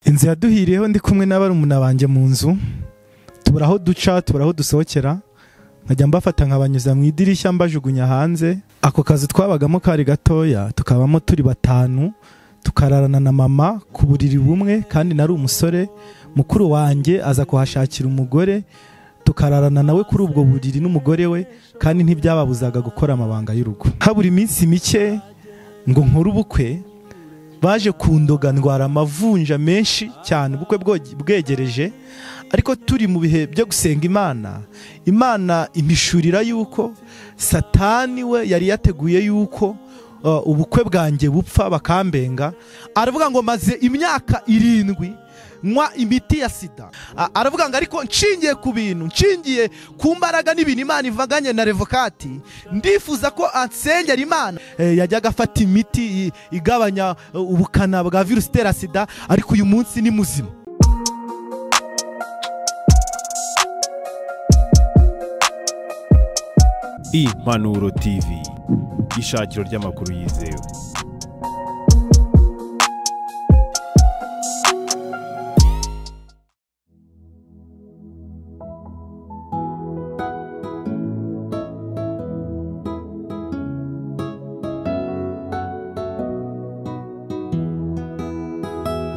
inzu yaduhiriyeho ndi kumwe n'abarumuna banje mu nzu, tubura aho duca, tubura aho dusohokera, nkajya mbafata nkabanyuza mu idirishya mbajugunya hanze. Ako kazi twabagamo kari gatoya, tukabamo turi batanu, tukararana na mama ku buriri bumwe, kandi nari umusore. Mukuru wanjye aza kuhashakira umugore, tukararana nawe kuri ubwo buriri n'umugore we, kandi ntibyababuzaga gukora amabanga y'urugo. Habura iminsi mike ngo nkore ubukwe, baje kundoga ndwara amavunja menshi cyane, ubukwe bwegereje. Ariko turi mu bihe byo gusenga Imana impishurira yuko Satani we yari yateguye yuko ubukwe bwanjye bupfa bakambenga. Aravuga ngo maze imyaka 7 nywa imiti ya sida. Aravuga ngo ariko nshingiye ku bintu, nshingiye ku mbaraga n'ibintu Imana ivaganye na revokati, ndifuza ko ansengera Imana. Yajyaga afata imiti igabanya ubukana bwa virusi itera sida, ariko uyu munsi ni muzima. Impanuro TV, ishakiro ry'amakuru yizewe.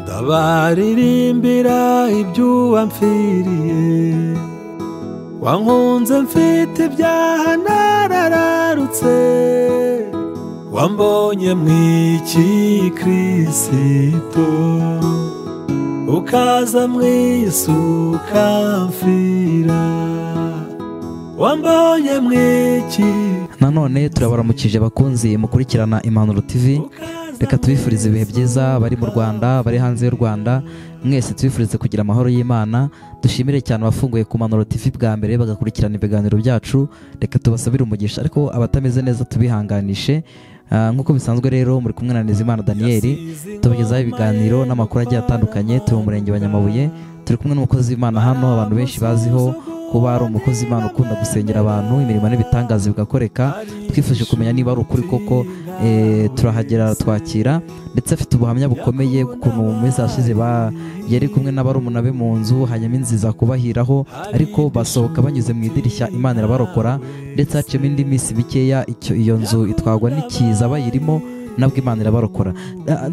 Ndabaririmbira ibyo wamfiriye, wankunze mfite ibyaha narararutse, wambonye mw'iki Kristo, ukaza mw'isi ukamfira, wambonye mw'iki. Nanone turabaramukije abakunzi mukurikirana Impanuro TV. Reka tubifurize ibihe byiza, bari mu Rwanda, bari hanze y'u Rwanda, mwese tubifurize kugira amahoro y'Imana. Dushimire cyane abafunguye ku Impanuro TV bwa mbere bagakurikirana ibiganiro byacu. Reka tubasabire umugisha, ariko abatameze neza tubihanganishe. Nk'uko bisanzwe rero muri kumwe na Neza Daniel, tubagezaho ibiganiro n'amakuru agiye atandukanye. Turi mu murenge wa Nyamabuye, turi kumwe n'umukozi w'Imana hano, abantu benshi baziho kuba ari umukozi w'Imana ukunda gusengera abantu, imirimo n'ibitangaza bigakoreka. Twifuje kumenya niba ari ukuri koko, turahagera twakira, ndetse afite ubuhamya bukomeye ukuntu mu minsi yashize yari kumwe n'abarumuna be mu nzu, hanyuma inziza kubahiraho, ariko basohoka banyuze mu idirishya, Imana irabarokora. Ndetse haciyemo indi minsi mikeya iyo nzu itwagwa n'ikiza bayirimo, nabwo Imana irabarokora.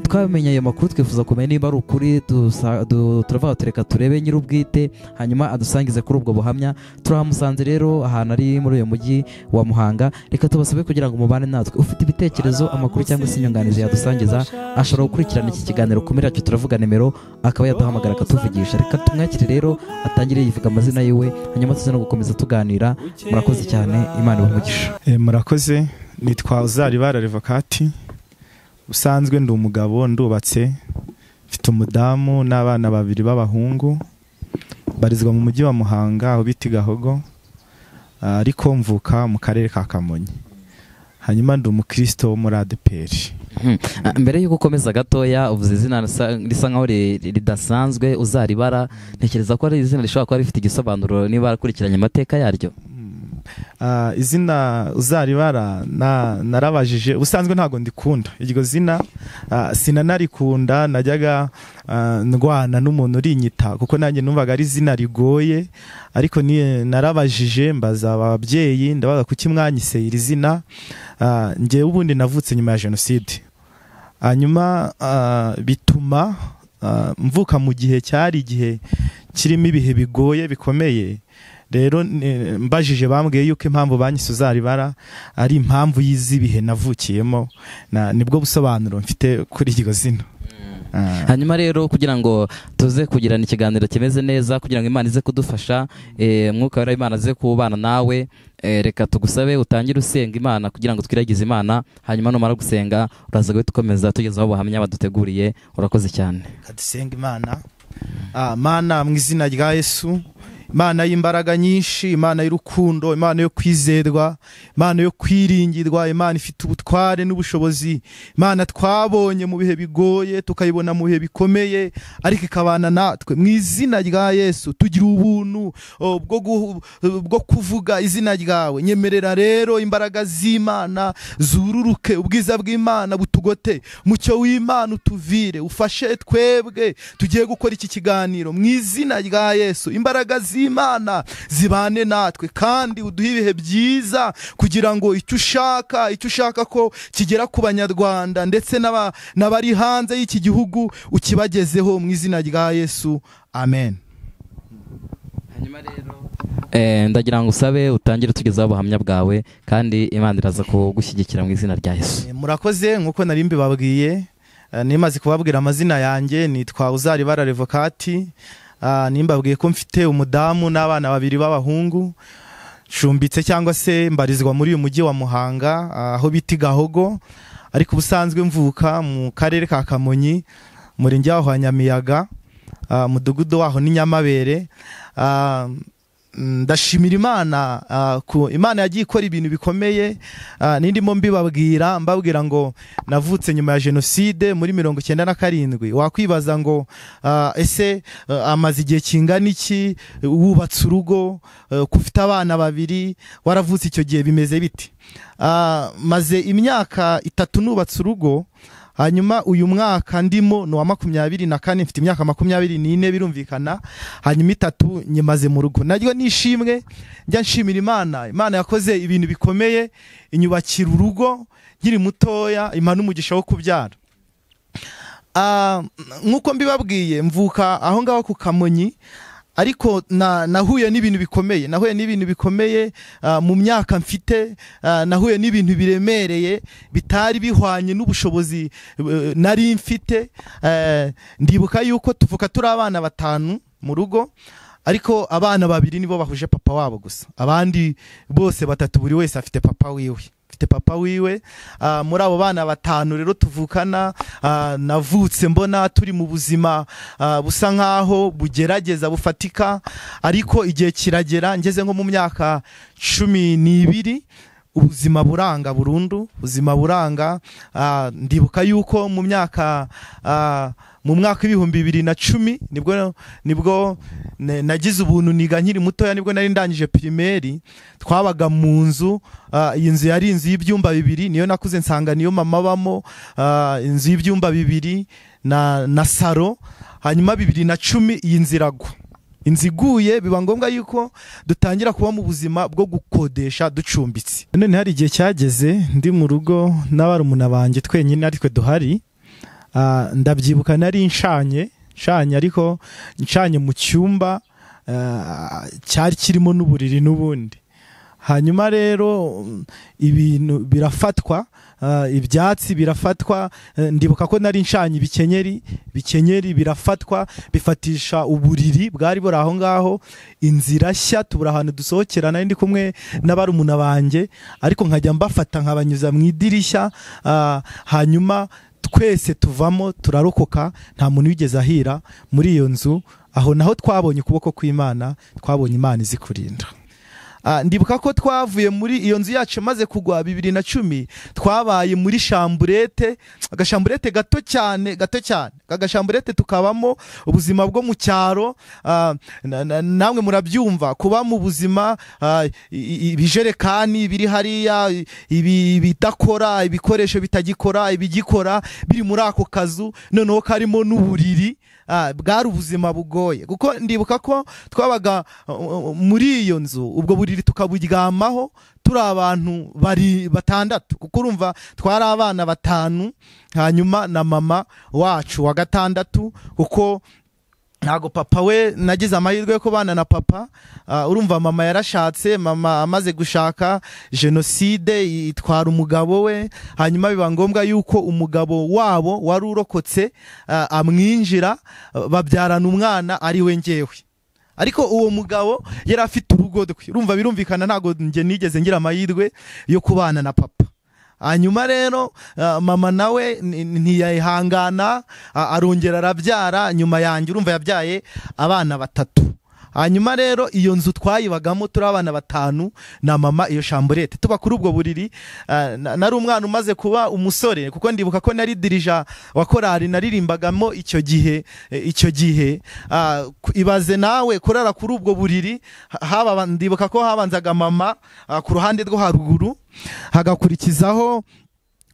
Twamenye ayo makuru, twifuza kumenya niba ari ukuri. Turavuga tureka turebe nyir'ubwite, hanyuma adusangize kuri ubwo buhamya. Turahamusanze rero ahantu ari muri uyu mujyi wa Muhanga. Reka tubasabe kugira ngo mubane natwe. Ufite ibitekerezo, amakuru cyangwa se inyunganizi yadusangiza, ashobora gukurikirana iki kiganiro ku yacu, turavuga nimero, akaba yaduhamagara akatuvugisha. Reka tumwakire rero, atangire yivuga amazina yiwe, hanyuma tuze no gukomeza tuganira. Murakoze cyane, Imana ibahe. Murakoze. Nitwa Uzaribara Revokati. Usanzwe ndi umugabo, ndubatse, mfite umudamu n'abana 2 b'abahungu, barizwa mu mujyi wa Muhanga aho bita Gahogo, ariko mvuka mu karere ka Kamonyi. Hanyuma ndi umukristo wo muri ADPR. Mbere y'uko ukomeza gatoya, uvuze izina risa nkaho ridasanzwe, Uzaribara. Ntekereza ko ari izina rishobora kuba rifite igisobanuro niba akurikiranye amateka yaryo. Izina Uzaribara narabajije, ubusanzwe ntago ndikunda iryo zina, sinanarikunda. Najyaga ndwana n'umuntu urinyita, kuko nanjye numvaga ari izina rigoye, ariko narabajije mbaza ababyeyi, ndabaga kuki mwanyise iri zina. Njye ubundi navutse nyuma ya Jenoside, hanyuma bituma mvuka mu gihe cyari igihe kirimo ibihe bigoye bikomeye. Rero mbajije bambwiye yuko impamvu banyise Uzaribara ari impamvu y'izibihe navukiyemo, nibwo busobanuro mfite kuri iryo zina. Hanyuma rero kugira ngo tuze kugirana ikiganiro kimeze neza, kugira ngo Imana ize kudufasha, mwuka wera Imana aze kubana nawe, reka tugusabe utangire usenga Imana kugira ngo twiragize Imana, hanyuma numara gusenga uraza guhita ukomeza tugezaho ubuhamya baduteguriye. Urakoze cyane. Dusenga Imana. Mana, mu izina rya Yesu, Imana y'imbaraga nyinshi, Imana y'urukundo, Imana yo kwizerwa, Imana yo kwiringirwa, Imana ifite ubutware n'ubushobozi, Imana twabonye mu bihe bigoye tukayibona mu bihe bikomeye ariko ikabana natwe. Mu izina rya Yesu tugira ubuntu bwo kuvuga izina ryawe. Nyemerera rero imbaraga z'Imana zururuke, ubwiza bw'Imana butugote, mucyo w'Imana utuvire, ufashe twebwe tugiye gukora iki kiganiro. Mu izina rya Yesu imbaraga z'Imana zibane natwe kandi uduhe ibihe byiza kugira ngo icyo ushaka ko kigera ku Banyarwanda ndetse n'abari hanze y'iki gihugu ukibagezeho mu izina rya Yesu, amen. Hanyuma rero ndagira ngo usabe utangire tugezaho ubuhamya bwawe kandi Imana iraza kugushyigikira mu izina rya Yesu. Murakoze. Nkuko nari mbibabwiye, nimaze kubabwira amazina yanjye, nitwa Uzaribara Revokati. Nimbabwiye ko mfite umudamu n'abana 2 b'abahungu, cumbitse cyangwa se mbarizwa muri uyu mujyi wa Muhanga aho biti Gahogo, ariko ubusanzwe mvuka mu karere ka Kamonyi, murenge wa Nyamiyaga, mudugudu waho ni Nyamabere. Ndashimira Imana Imana yagiye ikora ibintu bikomeye. Nindimo mbabwira ngo navutse nyuma ya jenoside muri 1997. Wakwibaza ngo ese amaze igihe kingana iki wubatse urugo, kufite abana 2, waravutse icyo gihe bimeze biti? Maze imyaka 3 nubatse urugo. Hanyuma uyu mwaka ndimo no wa 24, mfite imyaka 24 birumvikana. Hanyuma 3 nyimaze mu rugo. Naryo nishimwe, njya nshimira Imana yakoze ibintu bikomeye, inyubakira urugo nkiri mutoya, imana umugisha wo kubyara. Nkuko mbibabwiye, mvuka aho ngaho ku Kamonyi, ariko nahuye n'ibintu bikomeye, mu myaka mfite. Nahuye n'ibintu biremereye bitari bihwanye n'ubushobozi nari mfite. Ndibuka yuko tuvuka turi abana 5 mu rugo, ariko abana 2 nibo bahuje papa wabo gusa, abandi bose 3 buri wese afite papa wiwe. Muri abo bana 5 rero tuvukana, navutse mbona turi mu buzima busa nkaho bugerageza bufatika, ariko igihe kiragera ngeze nko mu myaka 12 ubuzima buranga burundu, ndibuka yuko mu mwaka 2010 nibwo nagize ubuntu niga nkiri mutoya, nibwo nari ndangije primaire. Twabaga mu nzu, iyi nzu yari inzu y'ibyumba 2, niyo nakuze nsanga niyo mama bamo, inzu y'ibyumba 2 na saro. Hanyuma 2010 iyi nzu iragwa. Inzu iguye biba ngombwa yuko dutangira kuba mu buzima bwo gukodesha ducumbitse. None hari igihe cyageze ndi mu rugo n'abarumuna banjye twenyine aritwe duhari. Ndabyibuka nari nshanye ariko nshanye mu cyumba cyari kirimo n'uburiri n'ubundi. Hanyuma rero ibintu birafatwa, ibyatsi birafatwa. Ndibuka ko nari nshanye ibikenyeri birafatwa, bifatisha uburiri bwari buri aho ngaho. Inzira nshya, tubura ahantu dusohokera, nari ndi kumwe n'abarumuna banjye, ariko nkajya mbafata nkabanyuza mu idirishya. Hanyuma twese tuvamo turarokoka, nta muntu wigeze ahira muri iyo nzu. Aho naho twabonye ukuboko kw'Imana, twabonye Imana izi kurinda. Ndibuka ko twavuye muri iyo nzu yacu maze kugwa 2010, twabaye muri shamburete, agashamburete gato cyane, agashamburete tukabamo ubuzima bwo mu cyaro. Namwe murabyumva, kuba mu buzima ibijerekani biri hariya, bidakora, ibikoresho bitagikora, ibigikora biri muri ako kazu, noneho karimo n'uburiri. Bwari ubuzima bugoye, kuko ndibuka ko twabaga muri iyo nzu, ubwo buriri tukaburyamaho turi abantu 6, kuko urumva twari abana 5, hanyuma na mama wacu wa 6, kuko ntago papa we nagize amahirwe yo kubana na papa. Urumva mama yarashatse, mama amaze gushaka jenoside itwara umugabo we. Hanyuma biba ngombwa yuko umugabo wabo wari urokotse amwinjira, babyarana umwana ari we njyewe. Ariko uwo mugabo yari afite urugo rwe. Urumva birumvikana, ntago nge nigeze ngira amahirwe yo kubana na papa. Hanyuma rero mama nawe ntiyayihangana, arongera arabyara nyuma yanjye. Urumva yabyaye abana 3. hanyuma rero iyo nzu twayibagamo turi abana 5 na mama iyo chambrette tuba kuri ubwo buriri. Nari umwana umaze kuba umusore kuko ndibuka ko nari dirija wa korali naririmbagamo icyo gihe. Ibaze nawe kurara kuri ubwo buriri, ndibuka ko habanzaga mama ku ruhande rwo haruguru, hagakurikizaho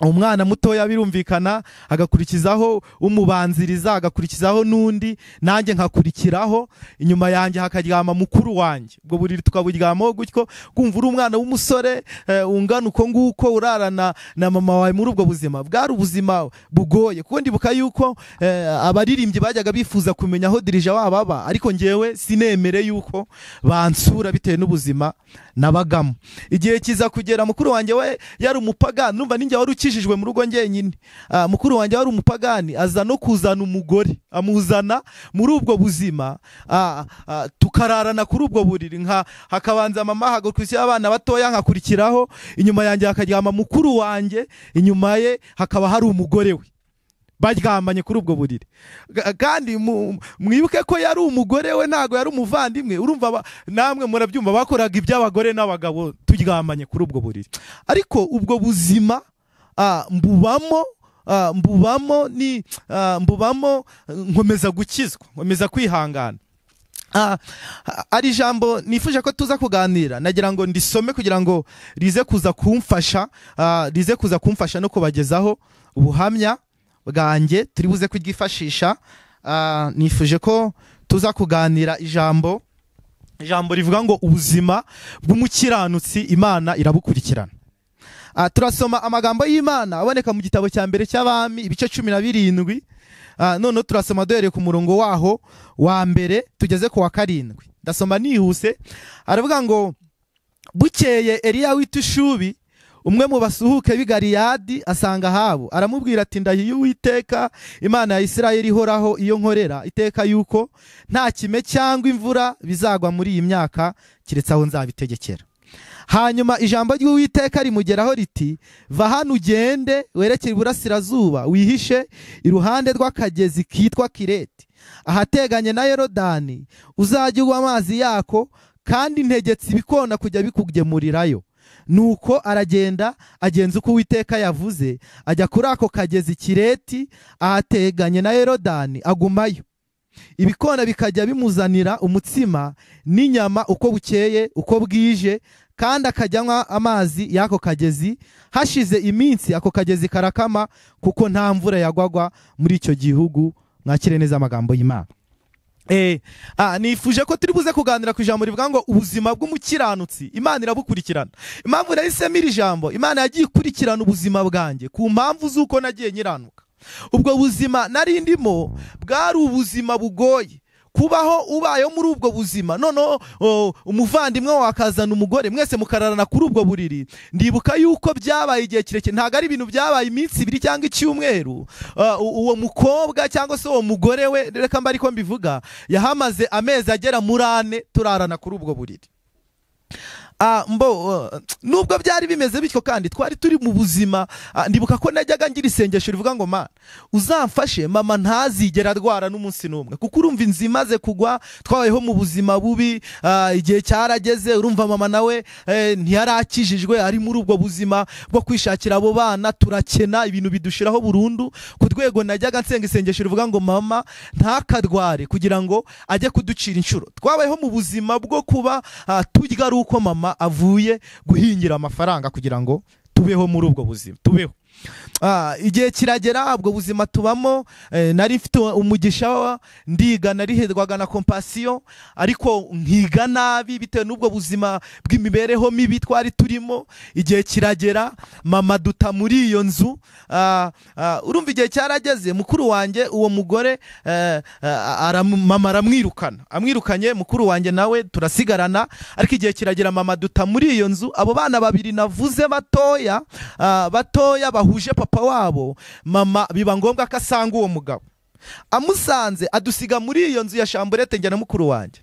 umwana mutoya birumvikana, hagakurikizaho umubanziriza, hagakurikizaho n'undi, nanjye nkakurikiraho, inyuma yanjye hakaryama mukuru wanjye. Ubwo buriri tukaburyamaho gutyo, kumva uri umwana w'umusore ungana uko nguko urarana na mama wawe muri ubwo buzima. Bwari ubuzima bugoye kuko ndibuka yuko abaririmbyi bajyaga bifuza kumenya aho dirija wabo aba, ariko ngewe sinemere yuko bansura bitewe n'ubuzima nabagamo. Igihe kiza kugera mukuru wanjye we yari umupagani, numva ninjye wari ukijijwe mu rugo ngenyine. Mukuru wanjye wari umupagani, aza no kuzana umugore, amuzana muri ubwo buzima, tukararana kuri ubwo buriri. Hakabanza mama, hagakurikiraho abana batoya, nkakurikiraho, inyuma yanjye hakaryama mukuru wanjye, inyuma ye hakaba hari umugore we, baryamanye kuri ubwo buriri. Kandi mwibuke ko yari umugore we, ntago yari umuvandimwe. Urumva namwe murabyumva, bakoraga iby'abagore n'abagabo turyamanye kuri ubwo buriri. Ariko ubwo buzima mbubamo nkomeza gukizwa, nkomeza kwihangana. Ari ijambo nifuje ko tuza kuganira, nagira ngo ndisome kugira ngo rize kuza kumfasha no kubagezaho ubuhamya bwanjye turi buze kuryifashisha. Nifuje ko tuza kuganira ijambo rivuga ngo ubuzima bw'umukiranutsi Imana irabukurikirana. Turasoma amagambo y'Imana aboneka mu gitabo cya mbere cy'Abami ibice 17. None turasoma duhereye ku murongo waho wa mbere tugeze ku wa 7. Ndasoma nihuse. Aravuga ngo bukeye Eliya w'itushubi, umwe mu basuhuke b'i Galiyadi, asanga Ahabu, aramubwira ati ndahiye Uwiteka Imana ya Isirayeli ihoraho iyo nkorera iteka yuko nta kime cyangwa imvura bizagwa muri iyi myaka kiretse aho nzabitegekera. Hanyuma ijambo ry'Uwiteka rimugeraho riti, va hano ugende werekere iburasirazuba, wihishe iruhande rw'akagezi kitwa Kireti, ahateganye na Yorodani, uzajya ugwa amazi yako, kandi ntegetse ibikona kujya bikugemurirayo. Nuko aragenda agenza uko Uwiteka yavuze, ajya kuri ako kagezi Kireti ahateganye na Yorodani, agumayo. Ibikona bikajya bimuzanira umutsima n'inyama uko bukeye uko bwije, kandi akajyanywa amazi y'ako kagezi. Hashize iminsi ako kagezi karakama, kuko nta mvura yagwagwa muri icyo gihugu. Mwakire neza amagambo y'Imana. Nifuje ko turi buze kuganira ku ijambo rivuga ngo ubuzima bw'umukiranutsi Imana irabukurikirana. Impamvu nahisemo iri jambo, Imana yagiye ikurikirana ubuzima bwanjye ku mpamvu z'uko nagiye nyiranuka. Ubwo buzima nari ndimo bwari ubuzima bugoye. Kubaho ubayeho muri ubwo buzima, noneho umuvandimwe wakazana umugore, mwese mukararana kuri ubwo buriri. Ndibuka yuko byabaye igihe kirekire, ntago ari ibintu byabaye iminsi 2 cyangwa icyumweru. Uwo mukobwa cyangwa se uwo mugore we, reka mba ariko mbivuga, yahamaze amezi agera muri 4 turarana kuri ubwo buriri. Nubwo byari bimeze bityo kandi twari turi mu buzima. Ndibuka ko najyaga ngira isengesho rivuga ngo Mana uzamfashe mama ntazigera arwara n'umunsi n'umwe, kuko urumva inzi imaze kugwa, twabayeho mu buzima bubi. Igihe cyarageze, urumva mama nawe ntiyarakijijwe, ari muri ubwo buzima bwo kwishakira abo bana, turakena, ibintu bidushiraho burundu, ku rwego najyaga nsenga isengesho rivuga ngo mama ntakarware kugira ngo ajye kuducira inshuro. Twabayeho mu buzima bwo kuba turya ari uko mama avuye guhingira amafaranga kugira ngo tubeho muri ubwo buzima, tubeho. Igihe kiragera, ubwo buzima tubamo. Nari mfite umugisha, ndiga, narihedwaga na compassion, ariko nkiga nabi bitewe n'ubwo buzima bw'imibereho mibi twari turimo. Igihe kiragera, mama duta muri iyo nzu. Urumva igihe cyarageze, mukuru wanjye uwo mugore mama amwirukanye mukuru wanjye nawe turasigarana. Ariko igihe kiragera, mama duta muri iyo nzu. Abo bana 2 navuze batoya bahuje papa wabo, mama biba ngombwa ko asanga uwo mugabo. Amusanze adusiga muri iyo nzu ya chambrette njye na mukuru wanjye.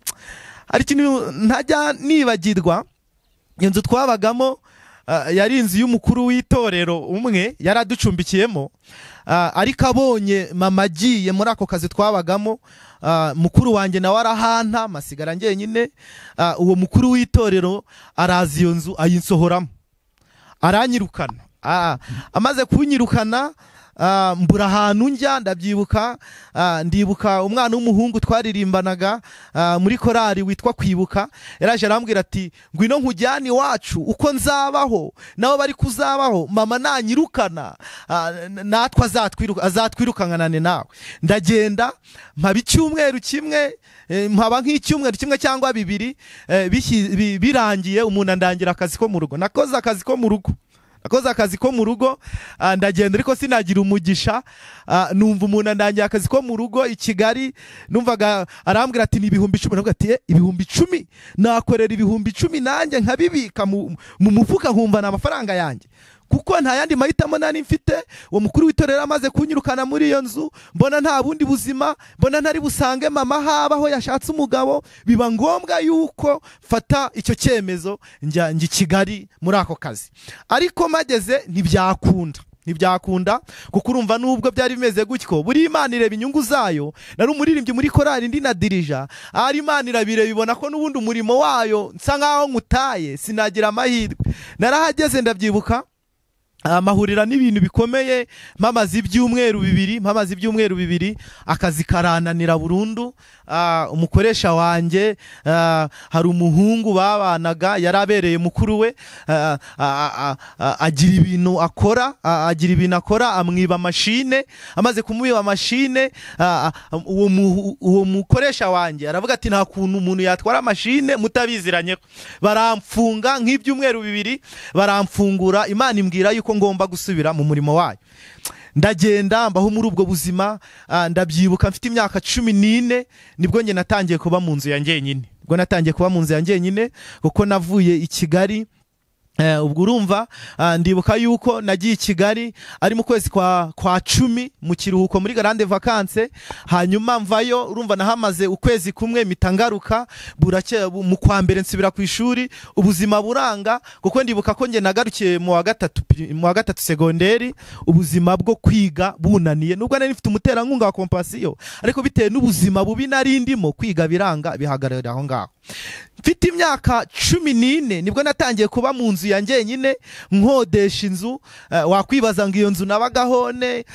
Ari kintu ntajya nibagirwa, iyo nzu twabagamo yari inzu y'umukuru w'itorero umwe yaraducumbikiyemo. Ariko abonye mama agiye muri ako kazi twabagamo, mukuru wanjye nawe arahanta masigara njyenyine. Uwo mukuru w'itorero arazi iyo nzu ayinsohoramo aranyirukana. Amaze kunyirukana mbura ahantu njya ndabyibuka. Ndibuka umwana w'umuhungu twaririmbanaga muri korari witwa Kwibuka, yaraje arambwira ati ngwino nkujyane iwacu uko nzabaho nabo bari kuzabaho, mama nanyirukana natwe azatwirukanane nawe. Ndagenda mpaba icyumweru kimwe, mpaba nk'icyumweru kimwe cyangwa bibiri. Birangiye umuntu andangira akazi ko mu rugo. Nakoze akazi ko mu rugo ndagenda, ariko sinagira umugisha. Numva umuntu andangiye akazi ko mu rugo i Kigali, numvaga arambwira ati ni 10,000. Navuga ati ibihumbi 10 nakorera 10,000 nanjye nkabibika mu mufuka nkumva n'amafaranga yanjye, kuko nta yandi mahitamo nari mfite. Uwo mukuru w'itorero amaze kunyirukana muri iyo nzu, mbona nta bundi buzima, mbona ntari busange mama habaho yashatse umugabo. Biba ngombwa yuko fata icyo cyemezo njya Kigali muri ako kazi. Ariko mageze ntibyakunda kuko urumva nubwo byari bimeze gutyo, buri Imana ireba inyungu zayo. Nari umuririmbyi muri korari ndi na dirija, ari Imana irabire bibona ko n'ubundi umurimo wayo nsa nkaho nkutaye, sinagira amahirwe. Narahageze ndabyibuka, amahurira n'ibintu bikomeye. Mpamaze ibyumweru bibiri akazi karananira burundu. Umukoresha wanjye hari umuhungu babanaga yarabereye mukuru we, agira ibintu akora amwiba mashine. Amaze kumwiba mashine, uwo mukoresha wanjye aravuga ati nta kuntu umuntu yatwara mashine mutabiziranye. Baramfunga nk'ibyumweru 2 baramfungura. Imana imbwira yuko ngomba gusubira mu murimo wayo. Ndagenda mbaho muri ubwo buzima. Ndabyibuka mfite imyaka 14 nibwo nge natangiye kuba mu nzu ya njyenyine, kuko navuye i Kigali. Ubwo urumva ndibuka yuko nagiye i Kigali ari mu kwezi kwa 10 mu kiruhuko muri grande vacances. Hanyuma mvayo, urumva nahamaze ukwezi kumwe mitangaruka. Mu kwa mbere nsubira ku ishuri, ubuzima buranga, kuko ndibuka ko nge nagarukiye mu wa gatatu segonderi. Ubuzima bwo kwiga bunaniye, nubwo nari mfite umuterankunga wa kompasiyo, ariko bitewe n'ubuzima bubi nari ndimo, kwiga biranga bihagarara aho ngaho. Mfite imyaka 14 nibwo natangiye kuba mu nzu ya njyenyine, nkodesha inzu. Wakwibaza ngo iyo nzu nabagahone.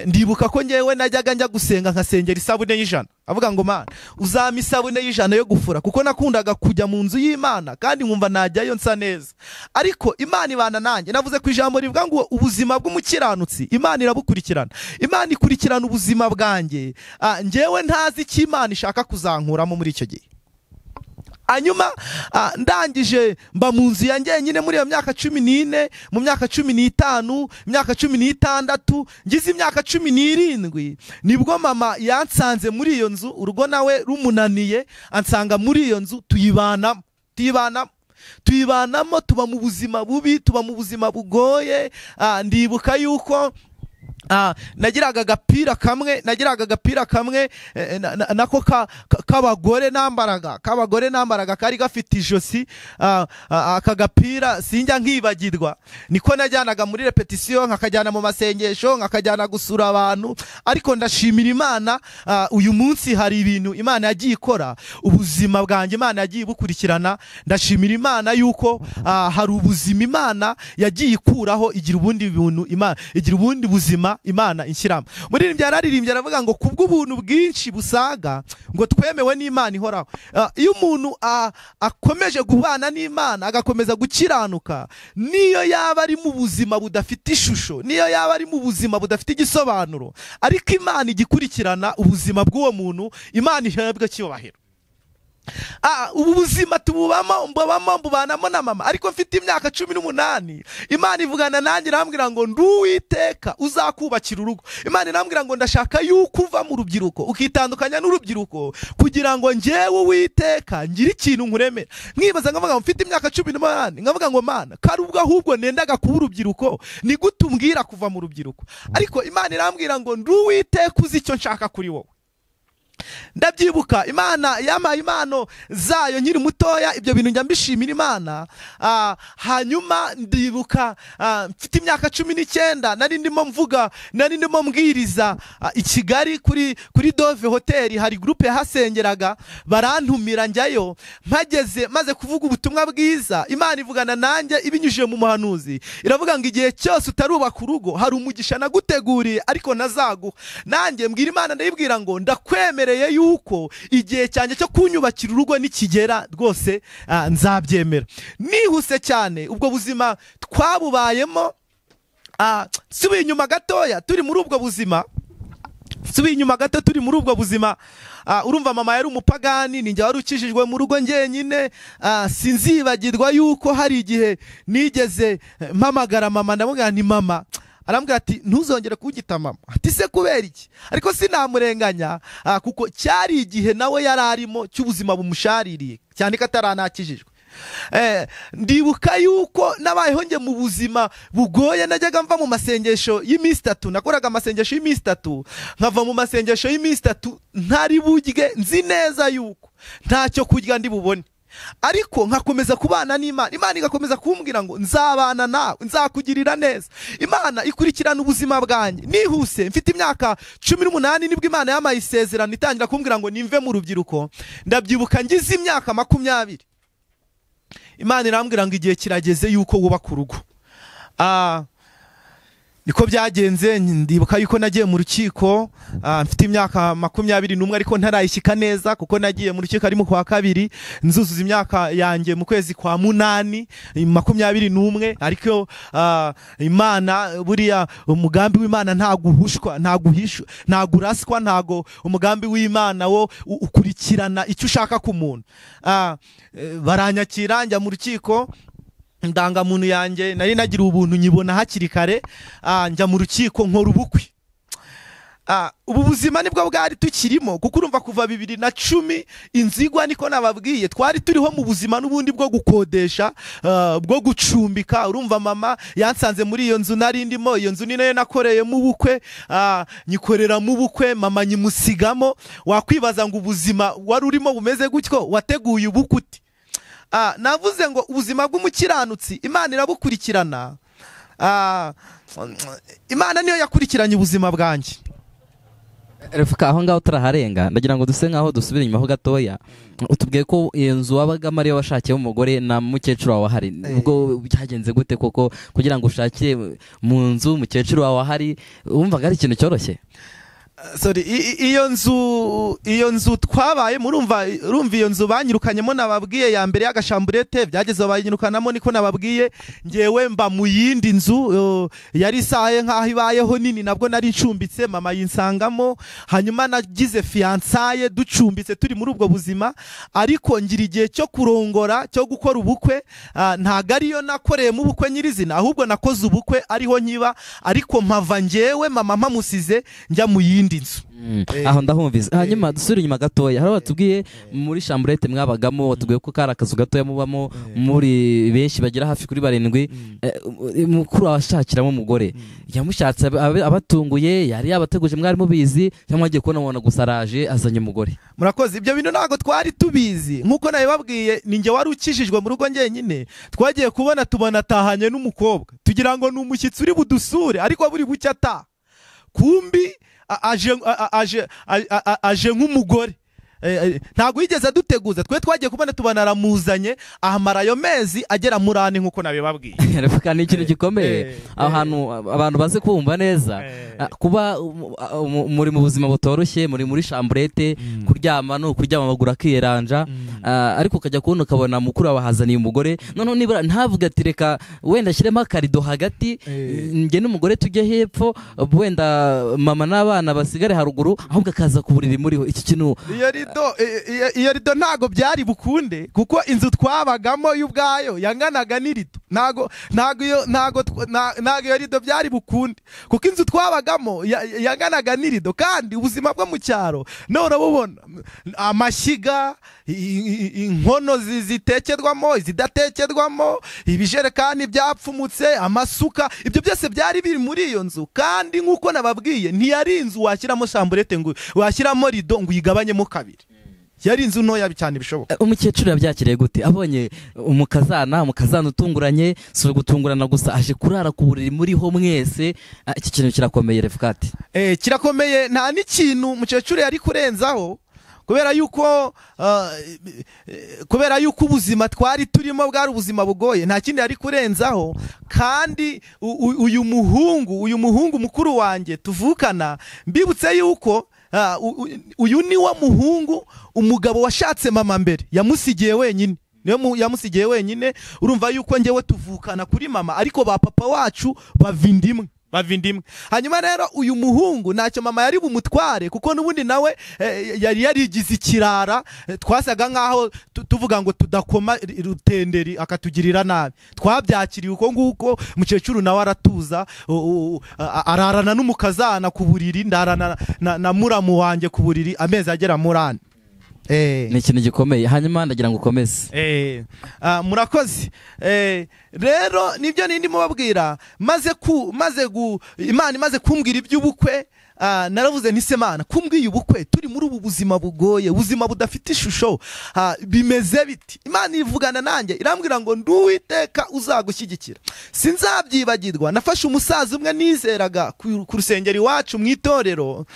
Ndibuka ko ngewe najyaga njya gusenga nkasengera isabune y'ijana, avuga ngo Mana uzama isabune y'ijana yo gufura, kuko nakundaga kujya mu nzu y'Imana kandi nkumva najyayo nsa neza. Ariko Imana ibana nanjye. Navuze ku ijambo rivuga ngo ubuzima bw'umukiranutsi Imana irabukurikirana. Imana ikurikirana ubuzima bwanjye, ngewe ntazi icyo Imana ishaka kuzankuramo muri icyo gihe. Hanyuma ndangije mba mu nzu ya njyenyine muri iyo myaka 14, mu myaka 15, imyaka 16, ngize imyaka 17 nibwo mama yansanze muri iyo nzu. Urugo nawe rumunaniye, ansanga muri iyo nzu. Tuyibanamo, tuba mu buzima bubi, tuba mu buzima bugoye. Ndibuka yuko nagiraga agapira kamwe nako k'abagore nambaraga kari gafite ijosi. Aka gapira sinjya nkibagirwa. Niko najyanaga muri repetition, nkakajyana mu masengesho, nkakajyana gusura abantu. Ariko ndashimira Imana, uyu munsi hari ibintu Imana yagiye ikora. Ubuzima bwanjye Imana yagiye bukurikirana. Ndashimira Imana yuko hari ubuzima Imana yagiye ikuraho, igira ubundi bintu Imana, igira ubundi buzima Imana inshyiramo. Muri byararirimbye aravuga ngo kubw'ubuntu bwinshi busaga ngo twemewe n'Imana ihoraho. Iyo umuntu akomeje kubana n'Imana, agakomeza gukiranuka, niyo yaba ari mu buzima budafite ishusho, niyo yaba ari mu buzima budafite igisobanuro, ariko Imana igikurikirana ubuzima bw'uwo muntu, Imana ihabwa cyubahiro. Ubu buzima mbubanamo na mama. Ariko mfite imyaka 18, Imana ivugana nanjye irambwira ngo nduwiteka uzakubakira urugo. Imana irambwira ngo ndashaka yuko uva mu rubyiruko ukitandukanya n'urubyiruko, kugira ngo njyewe Uwiteka ngire ikintu nkuremera. Nkibaza ngavuga ngo mfite imyaka 18, ngavuga ngo Mana kari ubwo ahubwo nendaga kuba urubyiruko, ni gute umbwira kuva mu rubyiruko? Ariko Imana irambwira ngo nduwiteka uzi icyo nshaka kuri wowe. ndabyibuka Imana yampaye impano zayo nkiri mutoya, ibyo bintu njya mbishimira Imana. Hanyuma ndibuka mfite imyaka 19 nari ndimo mvuga, nari ndimo mbwiriza i Kigali kuri Dove Hotel, hari groupe yahasengeraga, barantumira njyayo. Mpageze maze kuvuga ubutumwa bwiza, Imana ivugana nanjye ibinyujije mu muhanuzi, iravuga ngo igihe cyose utarubaka urugo hari umugisha naguteguriye ariko nazaguha. Nanjye mbwira Imana, ndayibwira ngo ndakwemereye yuko igihe cyanjye cyo kunyubakira urugo nikigera rwose nzabyemera. Nihuse cyane ubwo buzima twabubayemo. Subiye inyuma gatoya turi muri ubwo buzima, urumva mama yari umupagani, ninjye wari ukijijwe mu rugo njyenyine. Sinzibagirwa yuko hari igihe nigeze mpamagara mama, ndamubwira nti mama, arambwira ati ntuzongere kugita mama. Ati se kubera iki? Ariko sinamurenganya kuko cyari igihe nawe yari arimo cy'ubuzima bumushaririye cyane ko ataranakijijwe. Ndibuka yuko nabayeho nge mu buzima bugoye, najyaga mva mu masengesho y'iminsi 3, nakoraga amasengesho y'iminsi 3, nkava mu masengesho y'iminsi 3 ntari burye, nzi neza yuko ntacyo kurya ndi bubone, ariko nkakomeza kubana n'Imana. Imana igakomeza kumbwira ngo nzabana nawe, nzakugirira neza. Imana ikurikirana ubuzima bwanjye. Nihuse mfite imyaka 18 nibwo Imana yamaye isezerano itangira kumbwira ngo nimve mu rubyiruko. Ndabyibuka ngize imyaka 20, Imana irambwira ngo igihe kirageze yuko wubaka urugo. Niko byagenze. Ndibuka yuko nagiye mu rukiko mfite imyaka 21 ariko ntarayishyika neza, kuko nagiye mu rukiko ari mu kwa 2, nzuzuza imyaka yanjye mu kwezi kwa 8 21. Ariko Imana buriya umugambi w'Imana ntaguhushwa, ntaguraswa, ntago umugambi w'Imana wo ukurikirana icyo ushaka ku muntu. Baranyakira njya mu rukiko, ndangamuntu yanjye nari nagira ubuntu nyibona hakiri kare. Njya mu rukiko nkora ubukwe. Ubu buzima nibwo bwari tukirimo, kuko urumva kuva 2010 inzigwa niko nababwiye twari turiho mu buzima n'ubundi bwo gukodesha, bwo gucumbika. Urumva mama yansanze muri iyo nzu nari ndimo, iyo nzu ni nayo nakoreye mu bukwe, nyikorera mu bukwe, mama nyimusigamo. Wakwibaza ngo ubuzima wari urimo bumeze gutyo, wateguye ubukwe uti? Navuze ngo ubuzima bw'umukiranutsi Imana irabukurikirana. Imana niyo yakurikiranye ubuzima bwanjye. Refuka aho ngaho turaharenga, ndagira ngo duse nkaho dusubira inyuma ho gatoya. Utubwiye ko iyo nzu wabagamo ariyo washakiye umugore na mukecuru wawe ahari. Ubwo byagenze gute koko kugira ngo ushakire mu nzu mukecuru wawe ahari? Wumvaga ari ikintu cyoroshye? Sorry, iyo nzu twabaye urumva iyo nzu banyirukanyemo nababwiye ya mbere y'agashamburete, byageze bayirukanamo niko nababwiye. Ngewe mba mu yindi nzu yari isahe nkaho ibayeho nini, nabwo nari ncumbitse, mama yinsangamo. Hanyuma nagize fiançaye, ducumbitse turi muri ubwo buzima. Ariko ngira igihe cyo kurongora, cyo gukora ubukwe, ntago ariyo nakoreye mu bukwe nyirizina, ahubwo nakoze ubukwe ariho nkiba. Ariko mpava ngewe mama mpamusize njya mu yindi nzu. Aho ndahumviza. Hanyuma dusubire inyuma gatoya, hari batubwiye muri chambrette mwabagamo, watubwiye ko kari akazu gatoya mubamo muri benshi bagira hafi kuri 7. Mukuru abashakiramo umugore yamushatse abatunguye, yari yabateguje, mwari mubizi cyangwa agiye kubona mubona gusaraje azanye umugore? Murakoze, ibyo bintu ntago twari tubizi. Nkuko nabibabwiye, ninjye wari ukijijwe mu rugo njyenyine. Twagiye tubona atahanye n'umukobwa, tugira ngo ni umushyitsi uri budusure, ariko buri bucya ata kumbi aje nk'umugore. Ntago yigeze aduteguza. Twe twagiye kubona tubana aramuzanye, ahamara ayo mezi agera muri 4 nkuko nabibabwiye. Refuka ni ikintu gikomeye ahantu abantu baze kumva neza. Kuba muri mu buzima butoroshye, muri chambrette, kuryama no kuryama magura kiyeranja, ariko ukajya kubona ukabona mukuru abahazaniye umugore. None nibura ntavuga ati reka wenda shiremo akarido hagati, nge n'umugore tujye hepfo, wenda mama n'abana basigare haruguru, ahubwo akaza ku buriri muriho. Iki kintu iyo rido ntago byari bukunde kuko inzu twabagamo y'ubwayo yanganaga n'irido ntago iyo rido byari bukunde kuko inzu twabagamo yanganaga n'irido kandi ubuzima bwo mu cyaro none urabubona amashyiga inkono zitekerwamo izidatekerwamo ibijerekani byapfumutse amasuka ibyo byose byari biri muri iyo nzu kandi nk'uko nababwiye ntiyari inzu washyiramo samburete ngo washyiramo rido ngo uyigabanyemo kabiri yari inzu ntoya cyane bishoboka. Umukecuru yabyakiriye gute abonye umukazana utunguranye si gutungurana gusa aje kurara ku buriri muriho mwese iki kintu kirakomeye Refukati? Kirakomeye nta n'ikintu umukecuru yari kurenzaho kubera yuko ubuzima twari turimo bwari ubuzima bugoye nta kindi yari kurenzaho kandi uyu muhungu mukuru wanjye tuvukana mbibutse yuko uyu ni wa muhungu umugabo washatse mama mbere yamusigiye wenyine urumva yuko njyewe tuvukana kuri mama ariko ba papa wacu bavindimwe hanyuma rero uyu muhungu ntacyo mama yari bumutware kuko n'ubundi nawe yari yarigize ikirara twasaga nkaho tuvuga ngo tudakoma rutenderi akatugirira nabi twabyakiriye uko nguko umukecuru nawe aratuza ararana n'umukazana ku buriri ndarana na muramu wanjye ku buriri amezi agera muri 4. Ni ikintu gikomeye hanyuma ndagira ngo ukomeze. Murakoze. Rero nibyo ndimo babwira Imana imaze kumbwira iby'ubukwe naravuze nti Semana kumbwiye ubukwe turi muri ubu buzima bugoye ubuzima budafite ishusho bimeze biti Imana ivugana nanjye irambwira ngo nduwiteka uzagushyigikira sinzabyibagirwa nafashe umusaza umwe nizeraga ku rusengero iwacu mu itorero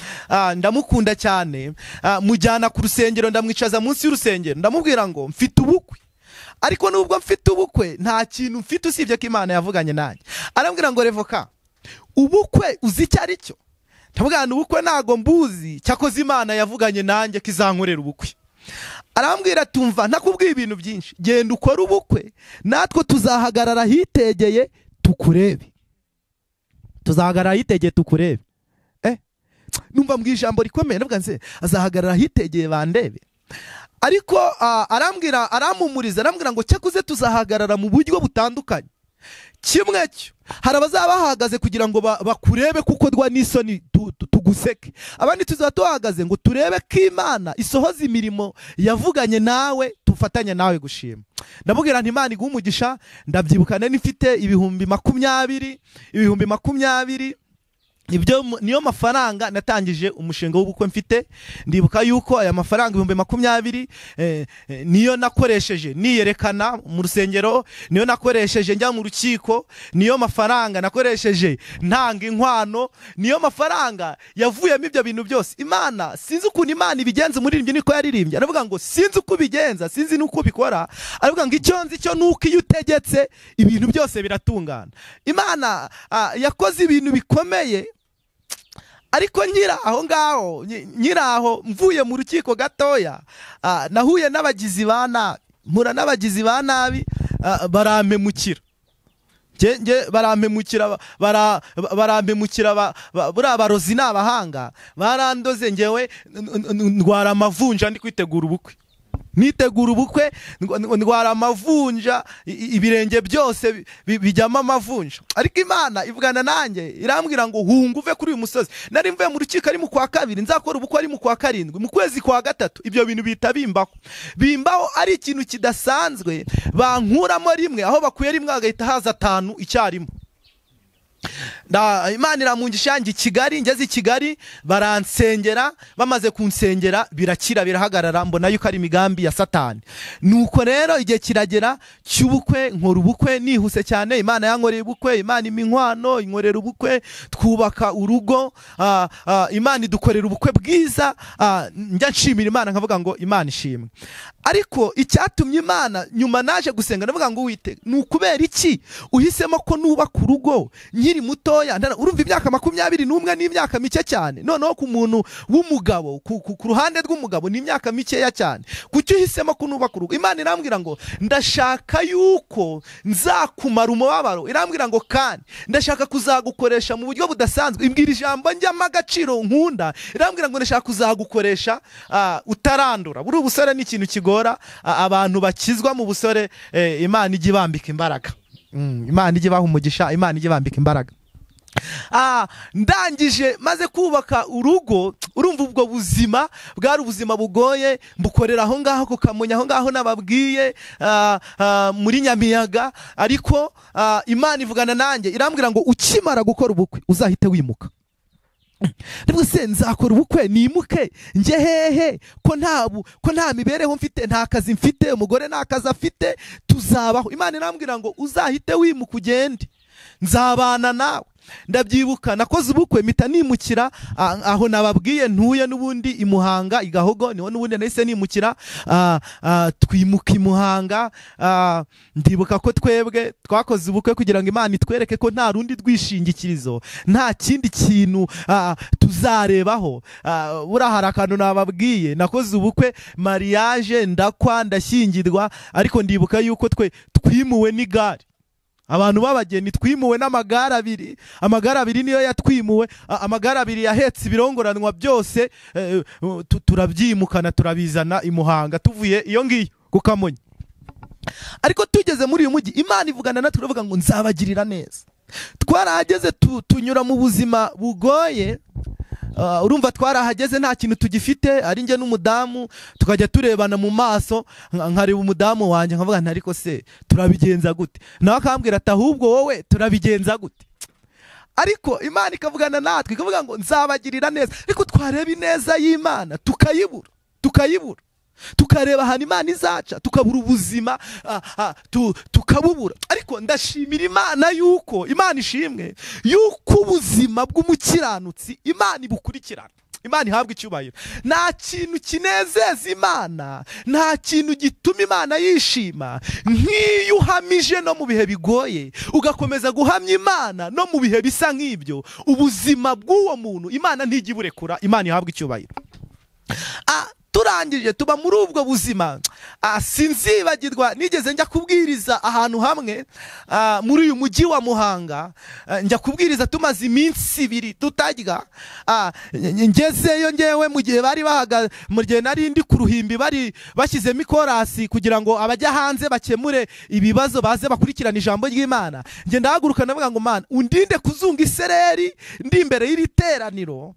ndamukunda cyane mujyana ku rusengero ndamwicaza munsi y'urusengero ndamubwira ngo mfite ubukwe ariko nubwo mfite ubukwe nta kintu mfite usibye ko Imana yavuganye nanjye arambwira ngo Revoka ubukwe uzi icyo ari cyo Tabugana ubukwe nago mbuzi cyakoze Imana yavuganye nanjye kizankorera ubukwe arambwira tumva ntakubwiye ibintu byinshi genda ukora ubukwe natwe tuzahagarara hitegeye tukurebe numva mbwije ijambo rikomeye ndavuga nse azahagarara hitegeye bandebe ariko aramumuriza arambwira ngo cyakuze tuzahagarara mu buryo butandukanye kimwe cyo hari abazaba bahagaze kugira ngo bakurebe kuko dwa n'isoni tuguseke abandi tuzaba tuhagaze ngo turebe ko Imana isohoza imirimo yavuganye nawe tufatanye nawe gushima ndamubwira nti Imana iguha umugisha ndabyibukane nifite ibihumbi 20 ibyo niyo mafaranga natangije umushinga w'ubukwe mfite ndibuka yuko aya mafaranga 20 niyo nakoresheje niyerekana mu rusengero niyo nakoresheje njya mu rukiko niyo mafaranga nakoresheje ntanga inkwano niyo mafaranga yavuyemo ibyo bintu byose Imana sinzi ukuntu Imana ibigenza muri rindi niko yaririmbye aravuga ngo sinzi uko bigenza sinzi nuko bikora aravuga ngo icyo nzi cyo nuko iyo utegetse ibintu byose biratungana Imana yakoze ibintu bikomeye ariko nyiraho mvuye mu rukiko gatoya nahuye n'abagizi ba nabi barampemukira barampemukira buriya barozi n'abahanga barandoze ngewe ndwara amavunja ndi kwitegura ubukwe nitegura ubukwe ndwara amavunja ibirenge byose bijyamo amavunja ariko Imana ivugana nanjye irambwira ngo hunguve kuri uyu musozi nari mvuye mu rukiko ari mu kwa 2 nzakora ubukwe ari mu kwa 7 mu kwezi kwa 3 ibyo bintu bita bimbaho ari ikintu kidasanzwe bankuramo rimwe aho bakuye rimwe agahita haza 5 icyarimwe Imana iramungisha njye Kigali ngeze Kigali baransengera bamaze kunsengera birakira birahagarara mbona yuko ari imigambi ya Satani nuko rero igihe kiragera cy'ubukwe nkora ubukwe nihuse cyane Imana yankoreye ubukwe Imana iminkwano inkorera ubukwe twubaka urugo Imana idukorera ubukwe bwiza njya nshimira Imana nkavuga ngo Imana ishimwe ariko icyatumye Imana nyuma naje gusenga ndavuga ngo wite nukubera iki uhisemo ko nubaka urugo nkiri mutoya urumva imyaka 21 ni imyaka mike cyane, noneho ku muntu w'umugabo ku ruhande rw'umugabo ni imyaka mikeya cyane. Kuki uhisemo kunubaka urugo? Imana irambwira ngo ndashaka yuko nzakumara umubabaro, irambwira ngo kandi ndashaka kuzagukoresha mu buryo budasanzwe. Imbwira ijambo njyamo agaciro nkunda, irambwira ngo ndashaka kuzagukoresha utarandura. Buri ubusore ni ikintu kigora abantu bakizwa mu busore. Imana ijye ibambika imbaraga, Imana ijye ibaha umugisha, Imana ijye ibambika imbaraga. Ndangije maze kubaka urugo, urumva ubwo buzima bwari ubuzima bugoye, mbukorera aho ngaho ku Kamonyi, aho ngaho nababwiye muri Nyamiyaga. Ariko Imana ivugana nanjye irambwira ngo ukimara gukora ubukwe uzahite wimuka. Nibwo se nzakora ubukwe nimuke njye hehe ko nta mibereho mfite, nta kazi mfite, umugore nta kazi afite, tuzabaho? Imana irambwira ngo uzahite wimuka ugende, nzabana nawe. Ndabyibuka nakoze ubukwe mpita nimukira aho nababwiye ntuye n'ubundi i Muhanga i Gahogo, niho n'ubundi nahise nimukira. Twimuka i Muhanga. Ndibuka ko twebwe twakoze ubukwe kugira ngo Imana itwereke ko nta rundi rwishingikirizo, nta kindi kintu tuzarebaho. Buriya hari akantu nababwiye, nakoze ubukwe mariage, ndakwa, ndashyingirwa, ariko ndibuka yuko twimuwe n'igare. Abantu b'abageni twimuwe n'amagare abiri, amagare abiri niyo yatwimuwe, amagare abiri yahetse ibirongoranwa byose. Turabyimukana turabizana i Muhanga tuvuye iyo ngiyo ku Kamonyi. Ariko tugeze muri uyu mujyi Imana ivugana natwe turavuga ngo nzabagirira neza. Twarahageze tunyura mu buzima bugoye. Urumva twarahageze nta kintu tugifite, ari nge n'umudamu tukajya turebana mu maso, nkareba umudamu wanjye nkavuga nti ariko se turabigenza gute, nawe akambwira ati ahubwo wowe turabigenza gute. Ariko Imana ikavugana natwe ikavuga ngo nzabagirira neza. Ariko twareba ineza y'Imana tukayibura, tukareba ahantu Imana izaca tukabura ubuzima, tukabubura. Ariko ndashimira Imana yuko, Imana ishimwe yuko ubuzima bw'umukiranutsi Imana ibukurikirana. Imana ihabwa icyubahiro. Nta kintu kinezeza Imana, nta kintu gituma Imana yishima nk'iyo uhamije no mu bihe bigoye, ugakomeza guhamya Imana no mu bihe bisa nk'ibyo. Ubuzima bw'uwo muntu Imana ntijya iburekura. Imana ihabwa icyubahiro. Turangije tuba muri ubwo buzima. Sinzibagirwa nigeze njya kubwiriza ahantu hamwe muri uyu mujyi wa Muhanga. Njya kubwiriza tumaze iminsi 2 tutarya. Ngezeyo ngewe mu gihe bari bahagaze, mu gihe nari ndi ku ruhimbi bari bashyizemo ikorasi kugira ngo abajya hanze bakemure ibibazo baze bakurikirana ijambo ry'Imana. Nge ndahaguruka navuga ngo Mana undinde kuzunga isereri ndi imbere y'iri teraniro,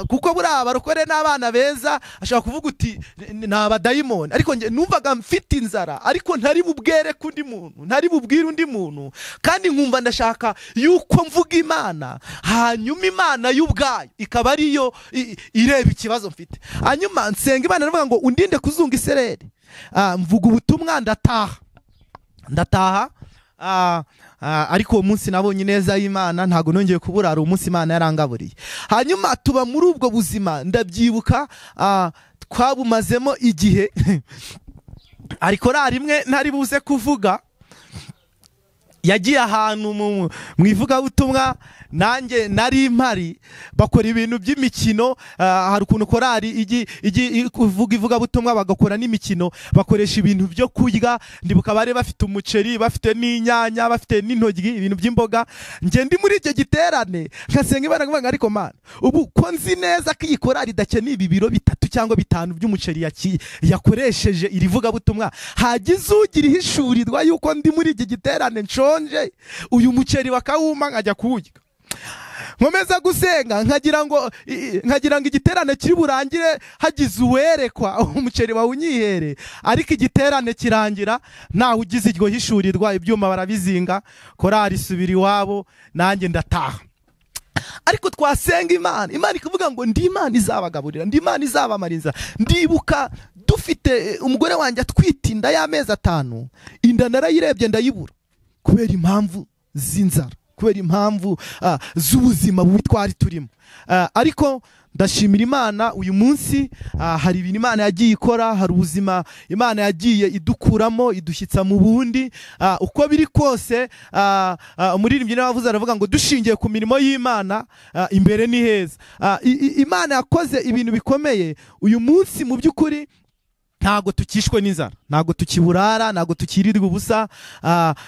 kuko buriya barokore n'abana beza ashaka kuvuga uti ni abadayimoni. Ariko nge numvaga mfite inzara, ariko ntari bubwere kundi muntu, ntari bubwire undi muntu, kandi nkumva ndashaka yuko mvuga Imana, hanyuma Imana y'ubwayo ikaba ariyo ireba ikibazo mfite. Hanyuma nsenga Imana navuga ngo undinde kuzunga isereri. Mvuga ubutumwa ndataha. Ariko uwo munsi nabonye neza y'Imana, ntago nongeye kuburara. Uwo munsi Imana yarangaburiye. Hanyuma tuba muri ubwo buzima. Ndabyibuka twabumazemo igihe. Ariko rimwe ntari buze kuvuga, yagiye ahantu mu ivugabutumwa, nanjye nari mpari, bakora ibintu by'imikino. Hari ukuntu korari kuvuga ivugabutumwa bagakora n'imikino, bakoresha ibintu byo kurya. Ndibuka bari bafite umuceri, bafite n'inyanya, bafite n'intoryi, ibintu by'imboga. Nge ndi muri icyo giterane nkasenga Imana nkavuga ariko Mana, ubu ko nzi neza ko iyi korari idakeneye ibiro 3 cyangwa 5 by'umuceri yakoresheje iri vugabutumwa, hagize ugira ihishurirwa yuko ndi muri iki giterane nshonje, uyu muceri bakawuma nkajya kuwurya. Nkomeza gusenga nkagira ngo igiterane kiri burangire hagize uwerekwa umuceri wawunyihere. Ariko igiterane kirangira ntawe ugize iryo hishurirwa, ibyuma barabizinga, korari isubira iwabo, nanjye ndataha. Ariko twasenga Imana ikavuga ngo ndi Imana izabagaburira, ndi Imana izabamariza. Ndibuka dufite umugore wanjye atwite inda y'amezi 5, inda narayirebye ndayibura kubera impamvu z'inzara. kubera impamvu z'ubuzima bubi twari turimo. Ariko ndashimira Imana uyu munsi, hari ibintu Imana yagiye ikora, hari ubuzima Imana yagiye idukuramo idushyitsa mu bundi. Uko biri kose, umuririmbyi nawe avuze aravuga ngo dushingiye ku mirimo y'Imana imbere ni heza. Imana yakoze ibintu bikomeye uyu munsi. Mu by'ukuri ntago tukishwe n'inzara, ntago tukiburara, ntago tukirirwa ubusa.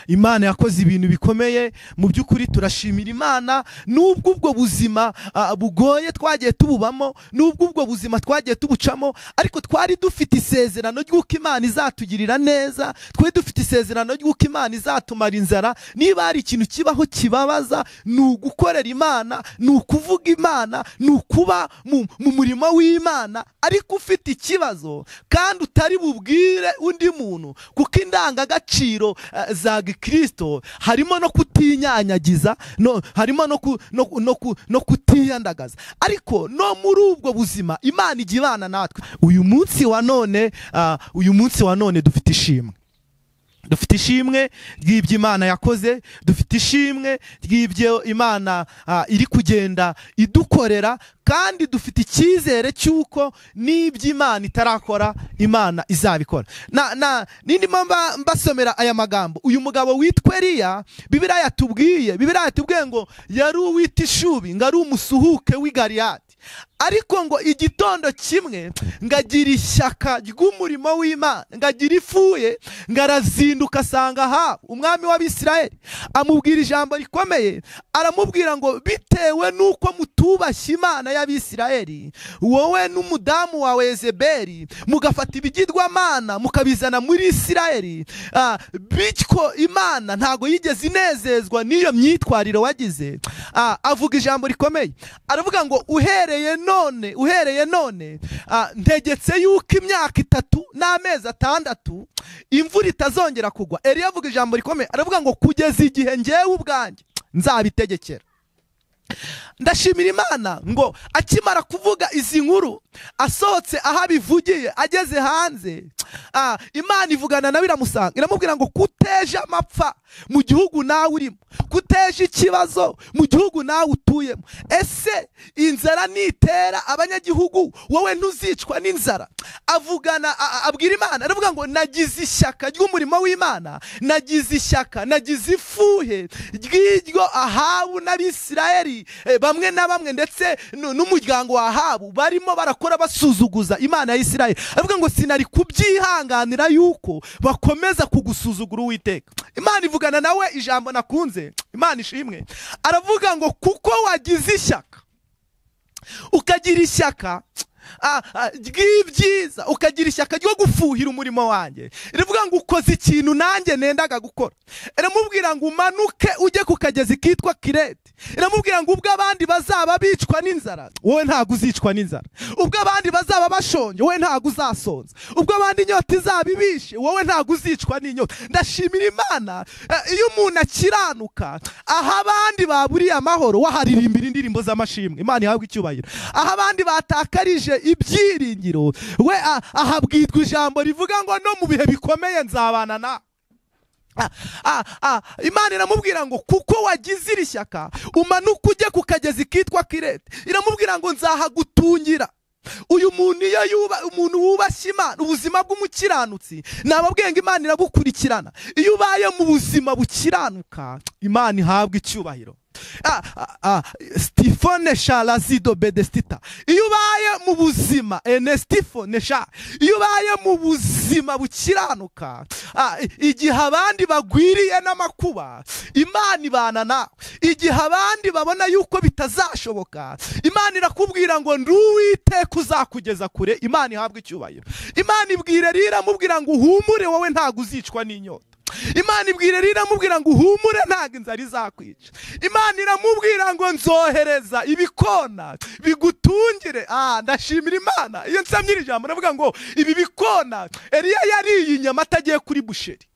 Imana yakoze ibintu bikomeye. Mu by'ukuri turashimira Imana, nubwo ubwo buzima bugoye twagiye tububamo, nubwo ubwo buzima twagiye tubucamo, ariko twari dufite isezerano ry'uko Imana izatugirira neza, twari dufite isezerano ry'uko Imana izatumara inzara. Niba hari ikintu kibaho kibabaza, ni ugukorera Imana, ni ukuvuga Imana, ni ukuba mu murimo w'Imana, ariko ufite ikibazo kandi utari bubwire undi muntu, kuko indangagaciro za Gikristo harimo no kutinyanyagiza, harimo no kutiyandagaza. Ariko no muri ubwo buzima Imana ijya ibana natwe. Uyu munsi wa none dufite ishimwe. Dufite ishimwe ry'ibyo Imana yakoze, dufite ishimwe ry'ibyo Imana iri kugenda idukorera, kandi dufite icyizere cy'uko n'ibyo Imana itarakora Imana izabikora. Nindimo mbasomera aya magambo, uyu mugabo witwa Eliya, Bibiliya yatubwiye ngo yari uwita ishubi, ngo ari umusuhuke w'i Galeyadi. Ariko ngo igitondo kimwe ngagira ishyaka ry'umurimo w'Imana, ngagira ifuye, ngarazinduka asanga Ahabu umwami w'Abisirayeli, amubwira ijambo rikomeye. Aramubwira ngo bitewe nuko mutubashye Imana y'Abisirayeli, wowe n'umudamu wawe Yezebeli mugafata ibigirwamana mukabizana muri Isirayeli, bityo Imana ntago yigeze inezezwa n'iyo myitwarire wagize. Avuga ijambo rikomeye, aravuga ngo uhereye none ntegetse yuko imyaka 3 n'amezi 6 imvura itazongera kugwa. Eliya avuga ijambo rikomeye, aravuga ngo kugeza igihe njyewe ubwanjye nzabitegekera. Ndashimira Imana ngo akimara kuvuga izi nkuru, asohotse aho abivugiye, ageze hanze, Imana ivugana nawe iramusanga, iramubwira ngo kuteje amapfa mu gihugu nawe urimo, kuteje ikibazo mu gihugu nawe utuyemo. Ese inzara nitera abanyagihugu wowe ntuzicwa n'inzara? Abwira Imana, aravuga ngo nagize ishyaka ry'umurimo w'Imana, nagize ishyaka, nagize ifuhe ry'iryo Ahabu n'Abisirayeli bamwe na bamwe, ndetse n'umuryango wa Ahabu barimo barakora basuzuguza Imana ya Isirayeli. Aravuga ngo sinari kubyihanganira yuko bakomeza kugusuzugura Uwiteka. Imana ivugana nawe ijambo nakunze, Imana ishimwe. Aravuga ngo kuko wagize ishyaka, ukagira ishyaka ry'ibyiza, ukagira ishyaka ryo gufuhira umurimo wanjye, iravuga ngo ukoze ikintu nanjye nendaga gukora. Iramubwira ngo umanuke ujye ku kagezi kitwa Kireti. Iramubwira ngo ubwo abandi bazaba bicwa n'inzara, wowe ntago uzicwa n'inzara. Ubwo abandi bazaba bashonje, wowe ntago uzasonza. Ubwo abandi inyota izabibishe, wowe ntago uzicwa n'inyota. Ndashimira Imana, iyo umuntu akiranuka, aho abandi baburiye amahoro waharirimbira indirimbo z'amashimwe, Imana ihabwa icyubahiro. Aho abandi batakarije ibyiringiro, we ahabwirwa ijambo rivuga ngo no mu bihe bikomeye nzabana na. Imana iramubwira ngo kuko wagize iri shyaka, umanuka ujye ku kagezi kitwa Kireti. Iramubwira ngo nzahagutungira. Uyu muntu iyo umuntu wubashye Imana, ubuzima bw'umukiranutsi, nababwiye ngo Imana irabukurikirana. Iyo ubaye mu buzima bukiranuka, Imana ihabwa icyubahiro. Stifone shalazido bedestita. Iyo ubaye mu buzima enestifone sha, iyo ubaye mu buzima bukiranuka, igihe abandi bagwiriye n'amakuba, Imana ibana nawe. Igihe abandi babona yuko bitazashoboka, Imana irakubwira ngo nduwiteka uzakugeza kure. Imana ihabwa icyubahiro. Imana ibwire rira mubwira ngo uhumure, wowe ntago uzicwa n'inyota. Imana ibwire rira mubwira ngo uhumure, ntago inzara izakwica. Imana iramubwira ngo nzohereza ibikona bigutungire. Ndashimira Imana, iyo nsamye ijambo navuga ngo ibi bikona, Eliya yariye inyama atagiye kuri busheri.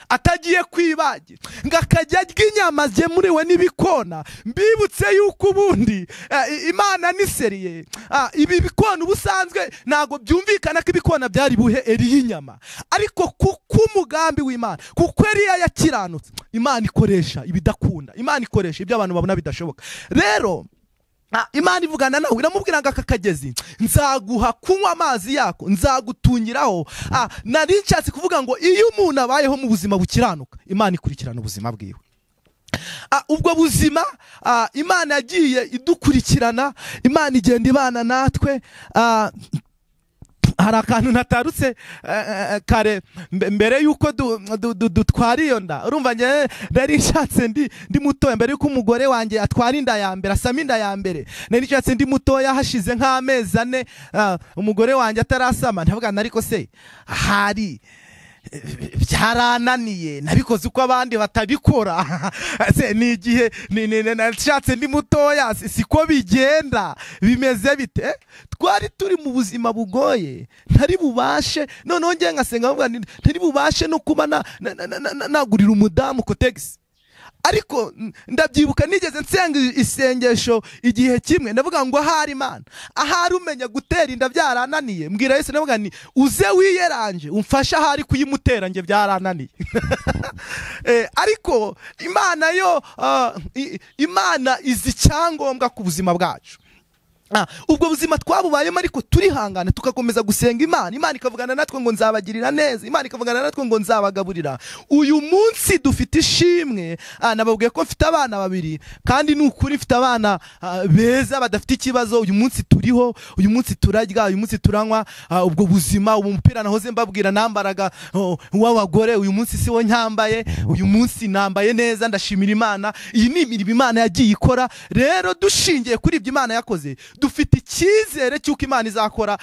atagiye kwibagira ngo akajya arya inyama zemuriwe n'ibikona. Mbibutse yuko ubundi Imana ni seriye. Ibi bikona ubusanzwe ntago byumvikana ko ibikona byari buhe Eliya inyama, ariko kuko umugambi w'Imana, kuko Eliya yakiranutse, Imana ikoresha ibidakunda, Imana ikoresha ibyo abantu babona bidashoboka. Rero Imana ivugana nawe iramubwira ngo aka kagezi nzaguha kunywa amazi yako, nzagutungiraho. Nari nshatse kuvuga ngo iyo umuntu abayeho mu buzima bukiranuka, Imana ikurikirana ubuzima bwiwe. Ubwo buzima Imana yagiye idukurikirana, Imana igenda ibana natwe. Hari akantu natarutse kare mbere yuko dutwara iyo nda. Urumva nge nari nshatse ndi mutoya mbere yuko umugore wanjye atwara inda ya mbere, asama inda ya mbere. Nari nshatse ndi mutoya hashize nk'amezi 4 umugore wanjye atarasama. Ndavuga ariko se hari byarananiye nabikoze uko abandi batabikora. Ni igihe nashatse ndi mutoya, siko bigenda, bimeze bite? Twari turi mu buzima bugoye, ntari bubashe noneho ngiye ngasenga avuga ntari bubashe no kuba nagurira umudamu kotegisi. Ariko ndabyibuka nigeze nsenga isengesho igihe kimwe, ndavuga ngo ahari Imana, ahari umenya gutera inda byarananiye, mbwira Yesu ndavuga ni uze wiyeranje umfasha ahari kuyimutera nge byarananiye. Ariko Imana yo Imana izi icyangombwa ku buzima bwacu. Ubwo buzima twabubayemo ariko turihangana tugakomeza gusenga Imana. Imana ikavugana natwe ngo nzabagirira neza, Imana ikavugana natwe ngo nzabagaburira. Uyu munsi dufite ishimwe. Nababwiye ko mfite abana 2 kandi n'ukuri mfite abana beza badafite ikibazo. Uyu munsi turiho, uyu munsi turarya, uyu munsi turanywa. Ubwo buzima, ubu mupira nahoze mbabwira nambaraga w'abagore, uyu munsi si wo nyambaye, uyu munsi nambaye neza, ndashimira Imana. Iyi ni imirimo Imana yagiye ikora. Rero dushingiye kuri ibyo Imana yakoze, dufite icyizere cy'uko Imana izakora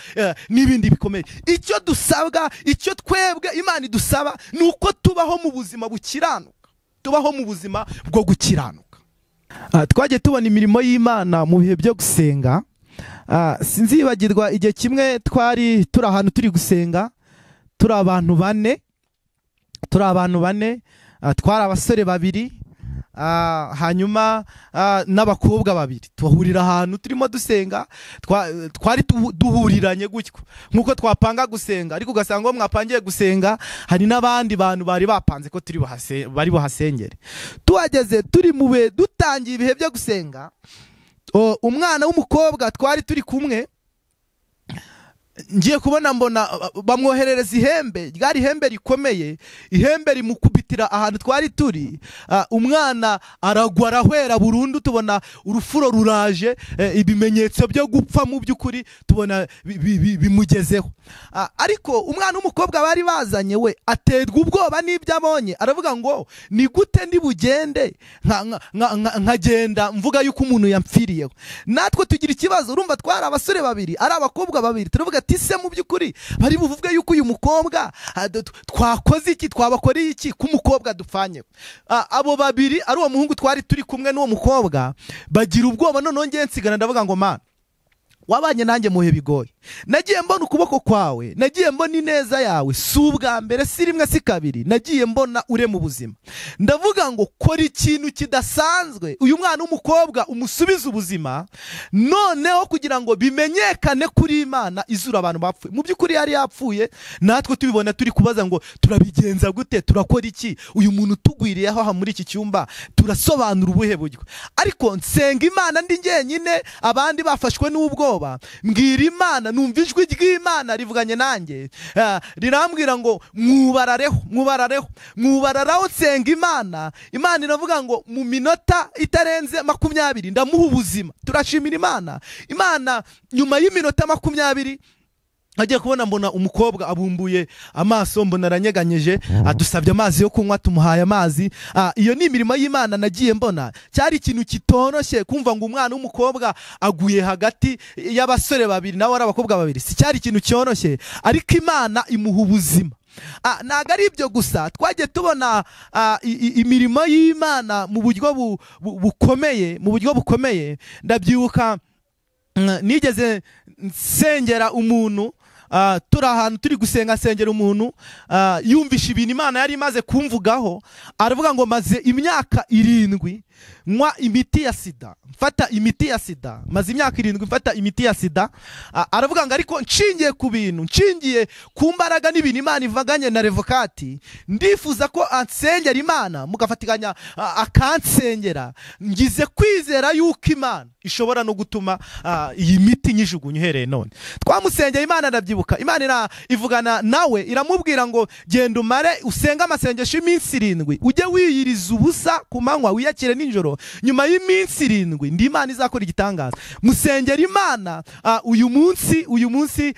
n'ibindi bikomeye. Icyo dusabwa, icyo twebwe Imana idusaba, ni uko tubaho mu buzima bukiranuka, tubaho mu buzima bwo gukiranuka. Twagiye tubona imirimo y'Imana mu bihe byo gusenga. Sinzibagirwa igihe kimwe twari turi ahantu turi gusenga, turi abantu 4, twari abasore 2 hanyuma n'abakobwa 2. Tuhurira ahantu turimo dusenga, twari duhuriranye gutyo nkuko twapanga gusenga, ariko ugasanga mwapangiye gusenga hari n'abandi bantu bari bapanze ko bari bahasengere. Tuhageze turi mube dutangiye ibihe byo gusenga, umwana w'umukobwa twari turi kumwe ngiye kubona mbona bamwoherereza ihembe, ryari ihembe rikomeye, ihembe rimukubitira ahantu twari turi. Umwana aragwa arahwera burundu, tubona urufuro ruraje, ibimenyetso byo gupfa mu by'ukuri tubona bimugezeho. Ariko umwana w'umukobwa bari bazanye we aterwa ubwoba n'ibyo abonye, aravuga ngo ni gute ndi bugende nkagenda mvuga yuko umuntu yampfiriyeho. Natwe tugira ikibazo, urumva twari abasore 2 ari abakobwa 2, turavuga ati se mu by'ukuri bari buvuge yuko uyu mukobwa twakoze iki, twabakoreye iki ku mukobwa dupfanye. Abo 2 ari uwo muhungu twari turi kumwe n'uwo mukobwa bagira ubwoba. Noneho ngiye nsigana ndavuga ngo Mana, wabanye nanjye muhe bigoye, nagiye mbona ukuboko kwawe, nagiye mbona ineza yawe, si ubwa mbere, si rimwe, si kabiri, nagiye mbona ure mu buzima. Ndavuga ngo kora ikintu kidasanzwe, uyu mwana w'umukobwa umusubize ubuzima, noneho kugira ngo bimenyekane kuri Imana izura abantu bapfuye. Mu by'ukuri yari yapfuye, natwe tubibona turi kubaza ngo turabigenza gute, turakora iki, uyu muntu tugwiriyeho aha muri iki cyumba turasobanura ubuhe buryo. Ariko nsenga Imana ndi njyenyine, abandi bafashwe n'ubwo mbwira Imana, numva ijwi ry'Imana rivuganye nanjye, rirambwira ngo mwubararaho nsenga Imana. Imana iravuga ngo mu minota itarenze 20 ndamuha ubuzima. Turashimira Imana. Imana nyuma y'iminota 20 agiye kubona mbona umukobwa abumbuye amaso, mbona aranyeganyeje, adusabye amazi yo kunywa, tumuhaye amazi. Iyo ni imirimo y'Imana nagiye mbona. Cyari ikintu kitoroshye kumva ngo umwana w'umukobwa aguye hagati y'abasore 2 nawe ari abakobwa 2, si cyari ikintu cyoroshye, ariko Imana imuha ubuzima. Ntago ari ibyo gusa, twagiye tubona imirimo y'Imana mu buryo bukomeye. Ndabyibuka nigeze nsengera umuntu turi ahantu turi gusenga sengera umuntu yumvisha ibintu Imana yari imaze kumvugaho, aravuga ngo maze imyaka 7 nywa imiti ya sida, mfata imiti ya sida, maze imyaka 7 mfata imiti ya sida. Aravuga ngo ariko nshingiye ku bintu, nshingiye ku mbaraga n'ibintu Imana ivaganye na revokati, ndifuza ko ansengera Imana mugafatikanya akansengera, ngize kwizera yuko Imana ishobora no gutuma iyi miti nyijugunye uhereye none. Twamusengeye Imana ndabyibuka, Imana ivugana nawe iramubwira ngo genda umare usenga amasengesho y'iminsi 7, ujye wiyiriza ubusa ku manywa wiyakire nijoro, nyuma y'iminsi 7 ndi Imana izakora igitangaza. Musengera Imana. Uyu munsi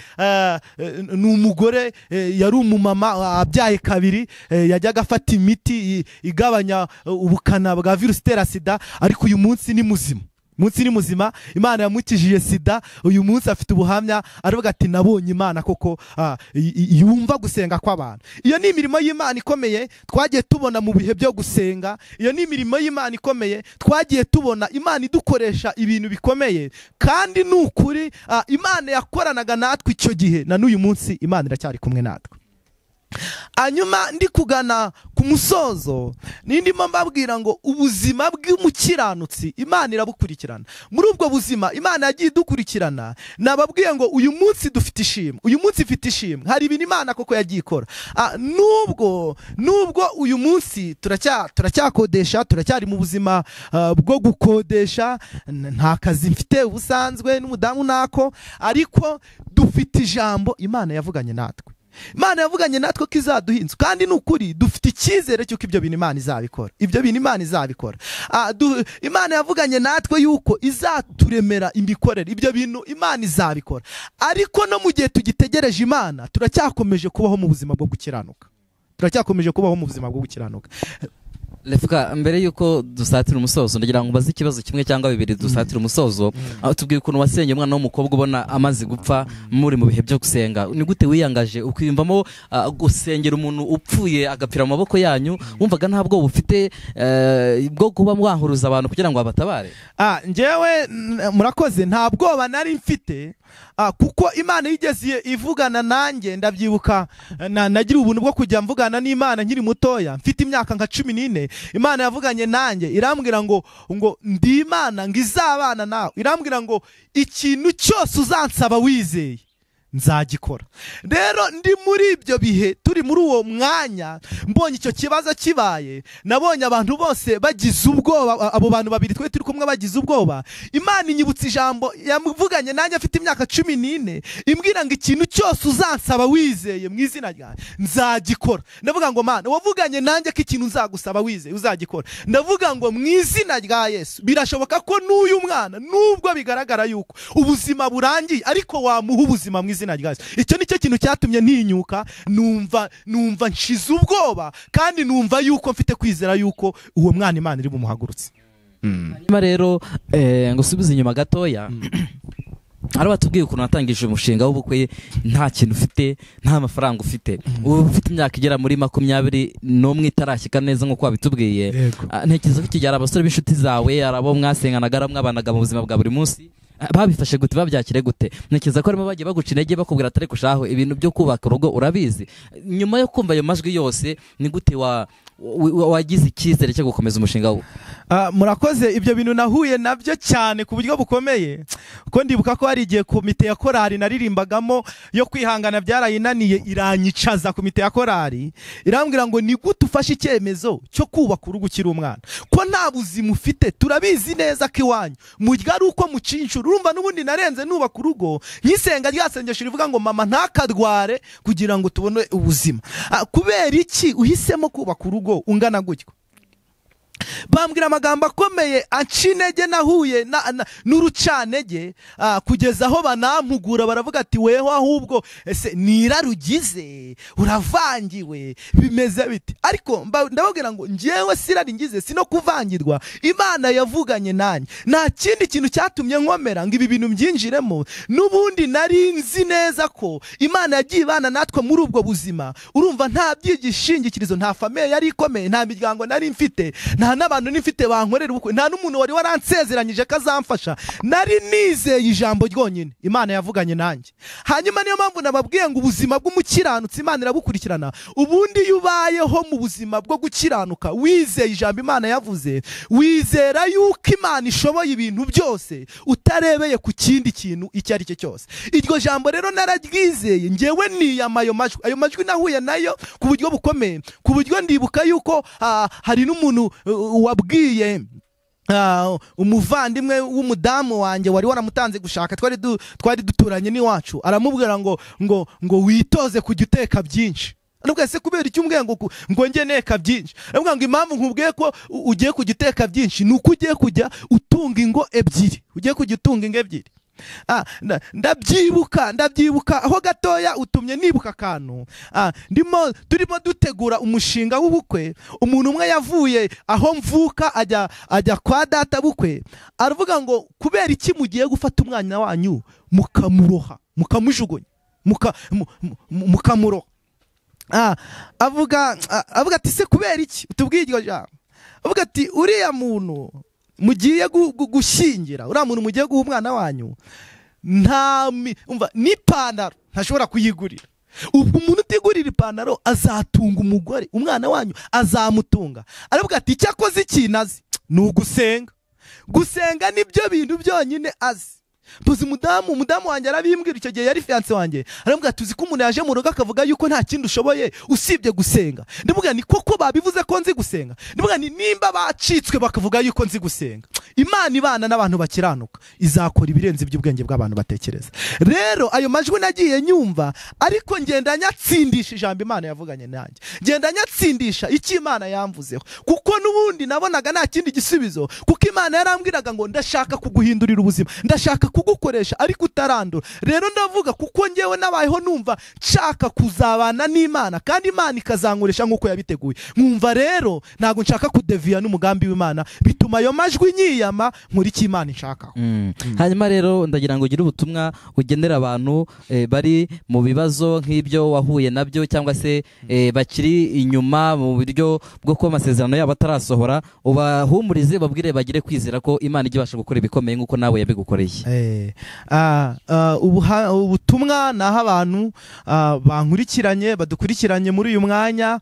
ni umugore yari umumama abyaye 2, yajyaga afata imiti igabanya ubukana bwa virusi itera sida, ariko uyu munsi ni muzima. Imana yamukijije sida, uyu munsi afite ubuhamya, aravuga ati nabonye Imana koko yumva gusenga kw'abantu. Iyo ni imirimo y'Imana ikomeye twagiye tubona mu bihe byo gusenga. Iyo ni imirimo y'Imana ikomeye twagiye tubona Imana idukoresha ibintu bikomeye, kandi n'ukuri Imana yakoranaga natwe icyo gihe, na n'uyu munsi Imana iracyari kumwe natwe. Anyuma ndi kugana ku musozo, nindimo mbabwira ngo ubuzima bw'umukiranutsi Imana irabukurikirana. Muri ubwo buzima Imana yagiye idukurikirana. Nababwiye ngo uyu munsi dufite ishimwe, uyu munsi ifite ishimwe, hari ibintu Imana koko yagiye ikora. Nubwo uyu munsi turacyakodesha, turacyari mu buzima bwo gukodesha, nta kazi mfite ubusanzwe n'umudamu nako, ariko dufite ijambo Imana yavuganye natwe. Imana yavuganye natwe ko izaduha inzu, kandi n'ukuri dufite icyizere cy'uko ibyo bintu Imana izabikora. Imana yavuganye natwe yuko izaturemera imikorere, ibyo bintu Imana izabikora. Ariko no mu gihe tugitegereje Imana, turacyakomeje kubaho mu buzima bwo gukiranuka. Lefuka, mbere yuko dusatira umusozo ndagira ngo mbaze ikibazo kimwe cyangwa 2 dusatira umusozo. Aho tubwiye ukuntu wasengeye umwana w'umukobwa ubona amaze gupfa muri mu bihe byo gusenga. Ni gute wiyangaje ukwiyumvamo gusengera umuntu upfuye agapfira mu maboko yanyu? Wumvaga nta bwo bufite bwo kuba mwahuruza abantu kugira ngo abatabare? Njyewe murakoze, nta bwoba nari mfite, kuko Imana yigeze ivugana nanjye. Ndabyibuka nagira ubuntu bwo kujya mvugana n'Imana nkiri mutoya, mfite imyaka nka 14. Imana yavuganye nanjye irambwira ngo ndi Imana ngizabana nawe, irambwira ngo ikintu cyose uzansaba wizeye nzagikora. Rero ndi muri ibyo bihe, turi muri uwo mwanya, mbonye icyo kibazo kibaye, nabonye abantu bose bagize ubwoba. Abo bantu 2 twe turi kumwe bagize ubwoba. Imana inyibutsa ijambo yamuvuganye nanjye afite imyaka 14, imbwira ngo ikintu cyose uzansaba wizeye mu izina ryanjye nzagikora. Ndavuga ngo Mana, wavuganye nanjye ko ikintu nzagusaba wizeye uzagikora. Ndavuga ngo mu izina rya Yesu birashoboka ko n'uyu mwana, nubwo bigaragara yuko ubuzima burangiye, ariko wamuha ubuzima mu izina rya Yesu. Icyo nicyo kintu cyatumye ntinyuka, numva nshize ubwoba, kandi numva yuko mfite kwizera yuko uwo mwana Imana iri bumuhagurutse. Hanyuma rero ngo subize inyuma gatoya, hari batubwiye ukuntu natangije umushinga w'ubukwe nta kintu ufite, nta mafaranga ufite. Ufite imyaka igera muri 21 itarashyika neza nk'uko wabitubwiye. Ntekereza ko kigera abasore b'inshuti zawe, arabo mwasenganaga, mwabanaga mu buzima bwa buri munsi, babifashe gute, babyakire gute? Ntekereza ko arimo bagiye baguca intege bakubwira atari kushaho ibintu byo kubaka urugo urabizi. Nyuma yo kumva ayo majwi yose, ni gute wagize icyizere cyo gukomeza umushinga wo? Murakoze. Ibyo bintu nahuye nabyo cyane ku buryo bukomeye, kuko ndibuka ko hari igihe komite ya korari naririmbagamo yo kwihangana byarayinaniye, iranyicaza komite ya korari, irambwira ngo ni gute ufashe icyemezo cyo kubaka urugo ukiri umwana, ko nta buzima ufite, turabizi neza ko iwanyu murya ari uko mucinshura. Urumva n'ubundi narenze nubaka urugo, nkisenga rya sengesho rivuga ngo mama ntakadware kugira ngo tubone ubuzima. Kubera iki uhisemo kubaka urugo ungana gutyo? Bambwira amagambo akomeye anca intege, nahuye n'urucanege, kugeza aho banampugura, baravuga ati weho ahubwo ese nirarugize, uravangiwe, bimeze bite? Ariko ndababwira ngo njyewe siraringize, sino kuvangirwa. Imana yavuganye nanjye, nta kindi kintu cyatumye nkomera ngo ibi bintu mbyinjiremo. N'ubundi nari nzi neza ko Imana yagiye ibana natwe muri ubwo buzima. Urumva nta byigishingikirizo, nta famille yari ikomeye, nta miryango nari mfite, nta n'abantu nifite bankorera ubukwe, nta n'umuntu wari waransezeranyije ko azamfasha, nari nizeye ijambo ryonyine Imana yavuganye nanjye. Hanyuma niyo mpamvu nababwiye ngo ubuzima bw'umukiranutsi Imana irabukurikirana. Ubundi iyo ubayeho mu buzima bwo gukiranuka wizeye ijambo Imana yavuze, wizera yuko Imana ishoboye ibintu byose utarebeye ku kindi kintu icyo ari cyo cyose. Iryo jambo rero nararyizeye, ngewe niyama ayo majwi nahuye nayo ku buryo bukomeye, ku buryo ndibuka yuko hari n'umuntu wabwiye umuvandimwe w'umudamu wanjye wari waramutanze gushaka, twari duturanye n'iwacu, aramubwira ngo witoze kujya uteka byinshi. Nubwo se kubera icyo umbwiye ngo nge neka byinshi, aravuga ngo impamvu nkubwiye ko ugiye kujya uteka byinshi ni uko ugiye kujya utunga ingo ebyiri, ugiye kujya utunga ingo ebyiri. Ndabyibuka aho gatoya utumye nibuka akantu. Turimo dutegura umushinga w'ubukwe, umuntu umwe yavuye aho mvuka ajya kwa data bukwe, aravuga ngo kubera iki mugiye gufata umwana wanyu mukamuroha, mukamujugunya, mukamuroha. Avuga ati se kubera iki utubwiye iryo jambo? Avuga ati uriya muntu mugiye gushyingira, uriya muntu mugiye guha umwana wanyu n'ipantaro ntashobora kuyigurira. Umuntu utigurira ipantaro azatunga umugore, umwana wanyu azamutunga. Aravuga ati icyakoze ikintu azi ni ugusenga. Gusenga nibyo bintu byonyine azi. Tuzi umudamu wanjye arabimbwira, icyo gihe yari fiance wanjye, aravuga tuzi ko umuntu yaje mu rugo akavuga yuko nta kindi ushoboye usibye gusenga. Ndavuga ni koko babivuze ko nzi gusenga? Ndavuga ni nimba bacitswe bakavuga yuko nzi gusenga, Imana ibana n'abantu bakiranuka izakora ibirenze iby'ubwenge bw'abantu batekereza. Rero ayo majwi nagiye nyumva, ariko ngenda nyatsindisha ijambo Imana yavuganye nanjye, ngenda nyatsindisha icyo Imana yamvuzeho, kuko n'ubundi nabonaga nta kindi gisubizo, kuko Imana yarambwiraga ngo ndashaka kuguhindurira ubuzima, ndashaka kugukoresha ariko utarandura. Rero ndavuga kuko ngewe nabayeho numva nshaka kuzabana n'Imana, kandi Imana ikazankoresha nk'uko yabiteguye. Nkumva rero ntabwo nshaka kudeviya n'umugambi w'Imana, bituma ayo majwi nyiyama nkuri icyo Imana ishaka. Hanyuma rero ndagira ngo ugire ubutumwa ugenera abantu bari mu bibazo nk'ibyo wahuye nabyo, cyangwa se bakiri inyuma mu buryo bwo kuba amasezerano yabo atarasohora, ubahumurize babwire bagire kwizera ko Imana ijya ibasha gukora ibikomeye nk'uko nawe yabigukoreye. Ubutumwa naho abantu bankurikiranye badukurikiranye muri uyu mwanya,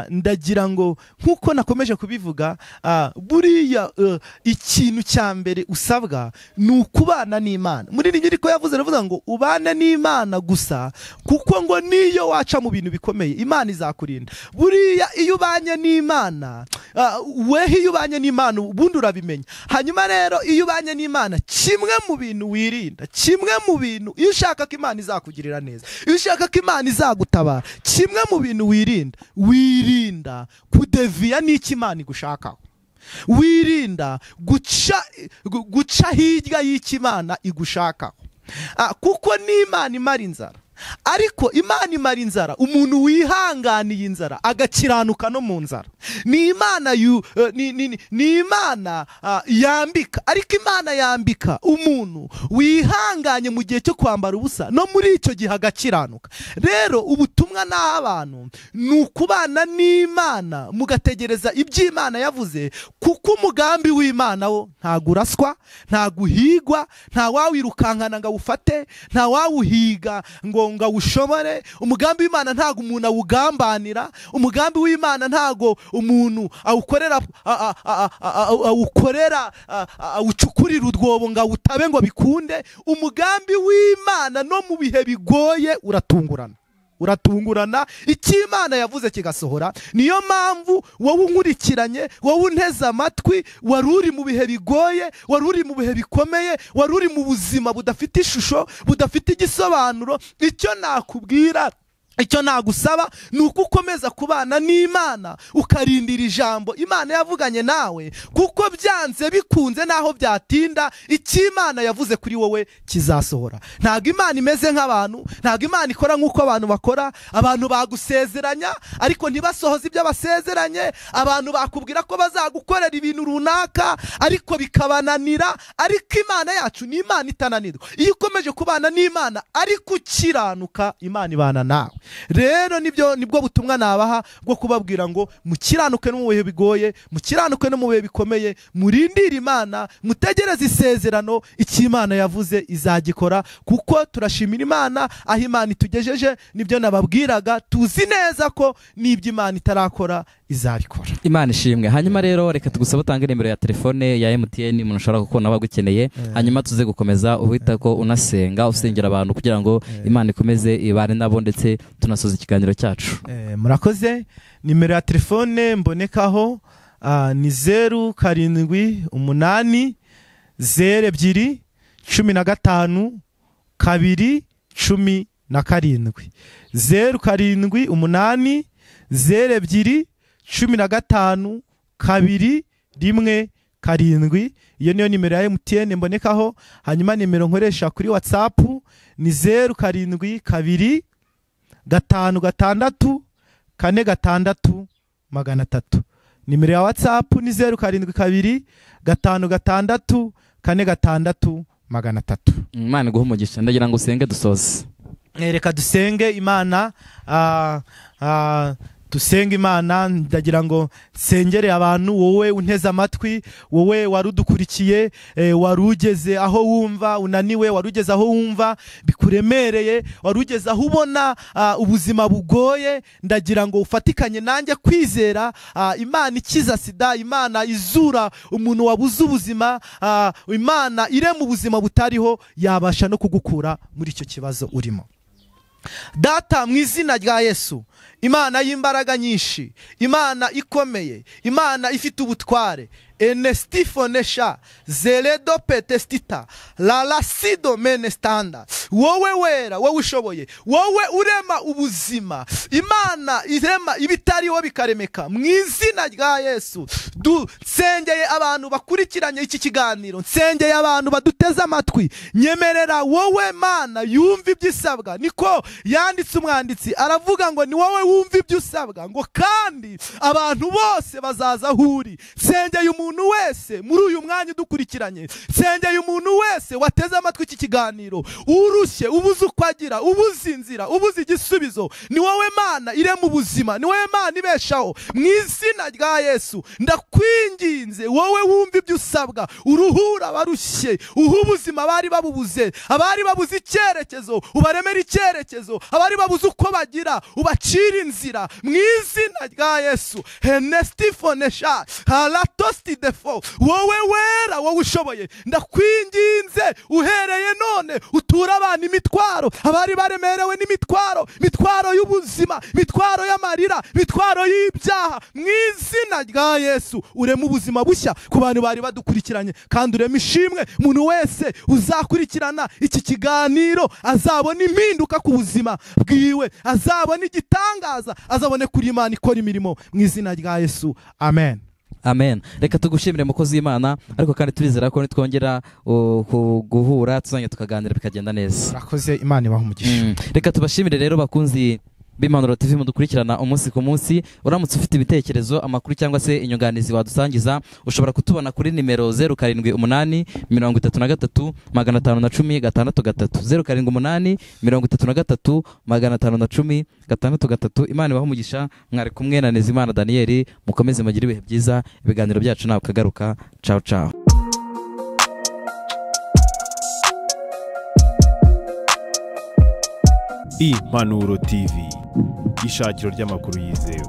ndagira ngo nk'uko nakomeje kubivuga, buriya ikintu cya mbere usabwa ni ukubana n'Imana. Muri iri ko yavuze aravuga ngo ubane n'Imana gusa, kuko ngo niyo waca mu bintu bikomeye Imana izakurinda. Buriya iyo ubanye n'Imana, iyo ubanye n'Imana ubundi urabimenya. Hanyuma rero iyo ubanye n'Imana, kimwe mu bintu wirinda, kimwe mu bintu iyo ushaka ko Imana izakugirira neza, iyo ushaka ko Imana izagutabara, kimwe mu bintu wirinda kudeviya n'icyo Imana igushakaho. Wirinda guca hirya y'icyo Imana igushakaho, kuko n'Imana imara inzara, ariko Imana imara inzara umuntu wihanganiye inzara agakiranuka no mu nzara. Ni Imana yambika, ariko Imana yambika umuntu wihanganye mu gihe cyo kwambara ubusa, no muri icyo gihe agakiranuka. Rero ubutumwa naho abantu ni ukubana n'Imana mugategereza ibyo Imana yavuze, kuko umugambi w'Imana wo ntago uraswa, ntago uhigwa, nta wawirukankana ngo awufate, nta wawuhiga ngo awushobore. Umugambi w'Imana ntago umuntu awugambanira, umugambi w'Imana ntago umuntu awucukurira urwobo ngo awutabe ngo bikunde. Umugambi w'Imana no mu bihe bigoye uratungurana, icyo Imana yavuze kigasohora. Niyo mpamvu wowe unkurikiranye, wowe unteze amatwi, wari uri mu bihe bigoye, wari uri mu bihe bikomeye, wari uri mu buzima budafite ishusho, budafite igisobanuro, icyo nakubwira, icyo nagusaba ni uko ukomeza kubana n'Imana, ukarindira ijambo Imana yavuganye nawe, kuko byanze bikunze naho byatinda icyo Imana yavuze kuri wowe kizasohora. Ntabwo Imana imeze nk'abantu, ntabwo Imana ikora nk'uko abantu bakora. Abantu bagusezeranya ariko ntibasohoze ibyo basezeranye, abantu bakubwira ko bazagukorera ibintu runaka ariko bikabananira. Ariko Imana yacu ni Imana itananirwa. Iyo ukomeje kubana n'Imana ariko ukiranuka, Imana ibana nawe. rero nibwo butumwa nabaha bwo kubabwira ngo mukiranuke no mu bihe bigoye, mukiranuke no mu bihe bikomeye, murindire Imana, mutegereze isezerano, icyo Imana yavuze izagikora, kuko turashimira Imana aho Imana itugejeje. Nibyo nababwiraga, tuzi neza ko n'ibyo Imana itarakora izabikora. Imana ishimwe. Hanyuma rero reka tugusaba utange nimero ya telefone ya MTN umuntu ushobora gukona bagukeneye, hanyuma tuze gukomeza uhita ko unasenga usengera abantu kugira ngo Imana ikomeze ibane nabo ndetse tunasoza ikiganiro cyacu. Murakoze. Nimero ya telefone mbonekaho ni 0788 02 15 217 0788 02 15 217. Iyo niyo nimero ya MTN mbonekaho. Hanyuma nimero nkoresha kuri WhatsApp ni 0722 5 6 4 nimero ya WhatsApp ni 0722 5 6 4 Imana iguhe umugisha. Ndagira ngo usenge dusoze. Reka dusenge Imana. Dusenge Imana. Ndagira ngo nsengere abantu, wowe unteze amatwi, wowe warudukurikiye, warugeze aho wumva unaniwe, warugeze aho wumva bikuremereye, warugeze aho ubona ubuzima bugoye. Ndagira ngo ufatikanye nanjye kwizera Imana ikiza sida, Imana izura umuntu wabuze ubuzima, Imana irema ubuzima butariho, yabasha no kugukura muri icyo kibazo urimo. Data, mu izina rya Yesu, Imana y'imbaraga nyinshi, Imana ikomeye, Imana ifite ubutware, Enestifonesha Zeledo Petestita Lalasido Menestanda, wowe wera, wowe ushoboye, wowe urema ubuzima, Imana irema ibitariho bikaremeka. Mu izina rya Yesu nsengeye abantu bakurikiranye iki kiganiro, nsengeye abantu baduteze amatwi, nyemerera wowe Mana yumva ibyisabwa. Niko yanditse umwanditsi, aravuga ngo ni wowe wumva ibyo usabwa, ngo kandi abantu bose bazaza huri. Nsengeye umuntu wese muri uyu mwanya udukurikiranye, nsengeye umuntu wese wateze amatwi iki kiganiro, urushye, ubuze uko agira, ubuze inzira, ubuze igisubizo. Ni wowe Mana irema ubuzima, ni wowe Mana ibeshaho. Mu izina rya Yesu ndakwinginze, wowe wumva ibyo usabwa, uruhura abarushye, uha ubuzima abari babubuze, abari babuze icyerekezo ubaremera icyerekezo, abari babuze uko bagira ubacira inzira. Mu izina rya Yesu. Enestifonesha Halatosti defo, wowe wera, wowe ushoboye, ndakwinginze uhereye none utura abantu imitwaro, abari baremerewe n'imitwaro, mitwaro y'ubuzima, mitwaro y'amarira, mitwaro y'ibyaha. Mu izina rya Yesu urema ubuzima bushya ku bantu bari badukurikiranye, kandi urema ishimwe umuntu wese uzakurikirana iki kiganiro azabona impinduka ku buzima bwiwe, azabona igitangaza, azabone kuri Imana ikora imirimo. Mu izina rya Yesu, amen. Amen. Reka tugushimire mukozi w'Imana, ariko kandi turizera ko nitwongera guhura tuzanye tukaganira bikagenda neza. Murakoze, Imana ibahe umugisha. Reka tubashimire rero bakunzi b'Impanuro TV mudukurikirana umunsi ku munsi. Uramutse ufite ibitekerezo, amakuru cyangwa se inyunganizi wadusangiza, ushobora kutubona kuri nimero 0788 33 510 0788 33 510 Imana ibahe umugisha. Mwari kumwe na Neza Daniel, mukomeze mugire ibihe byiza. Ibiganiro byacu nawe kagaruka. Ciao ciao. Impanuro TV, ishakiro ry'amakuru yizewe.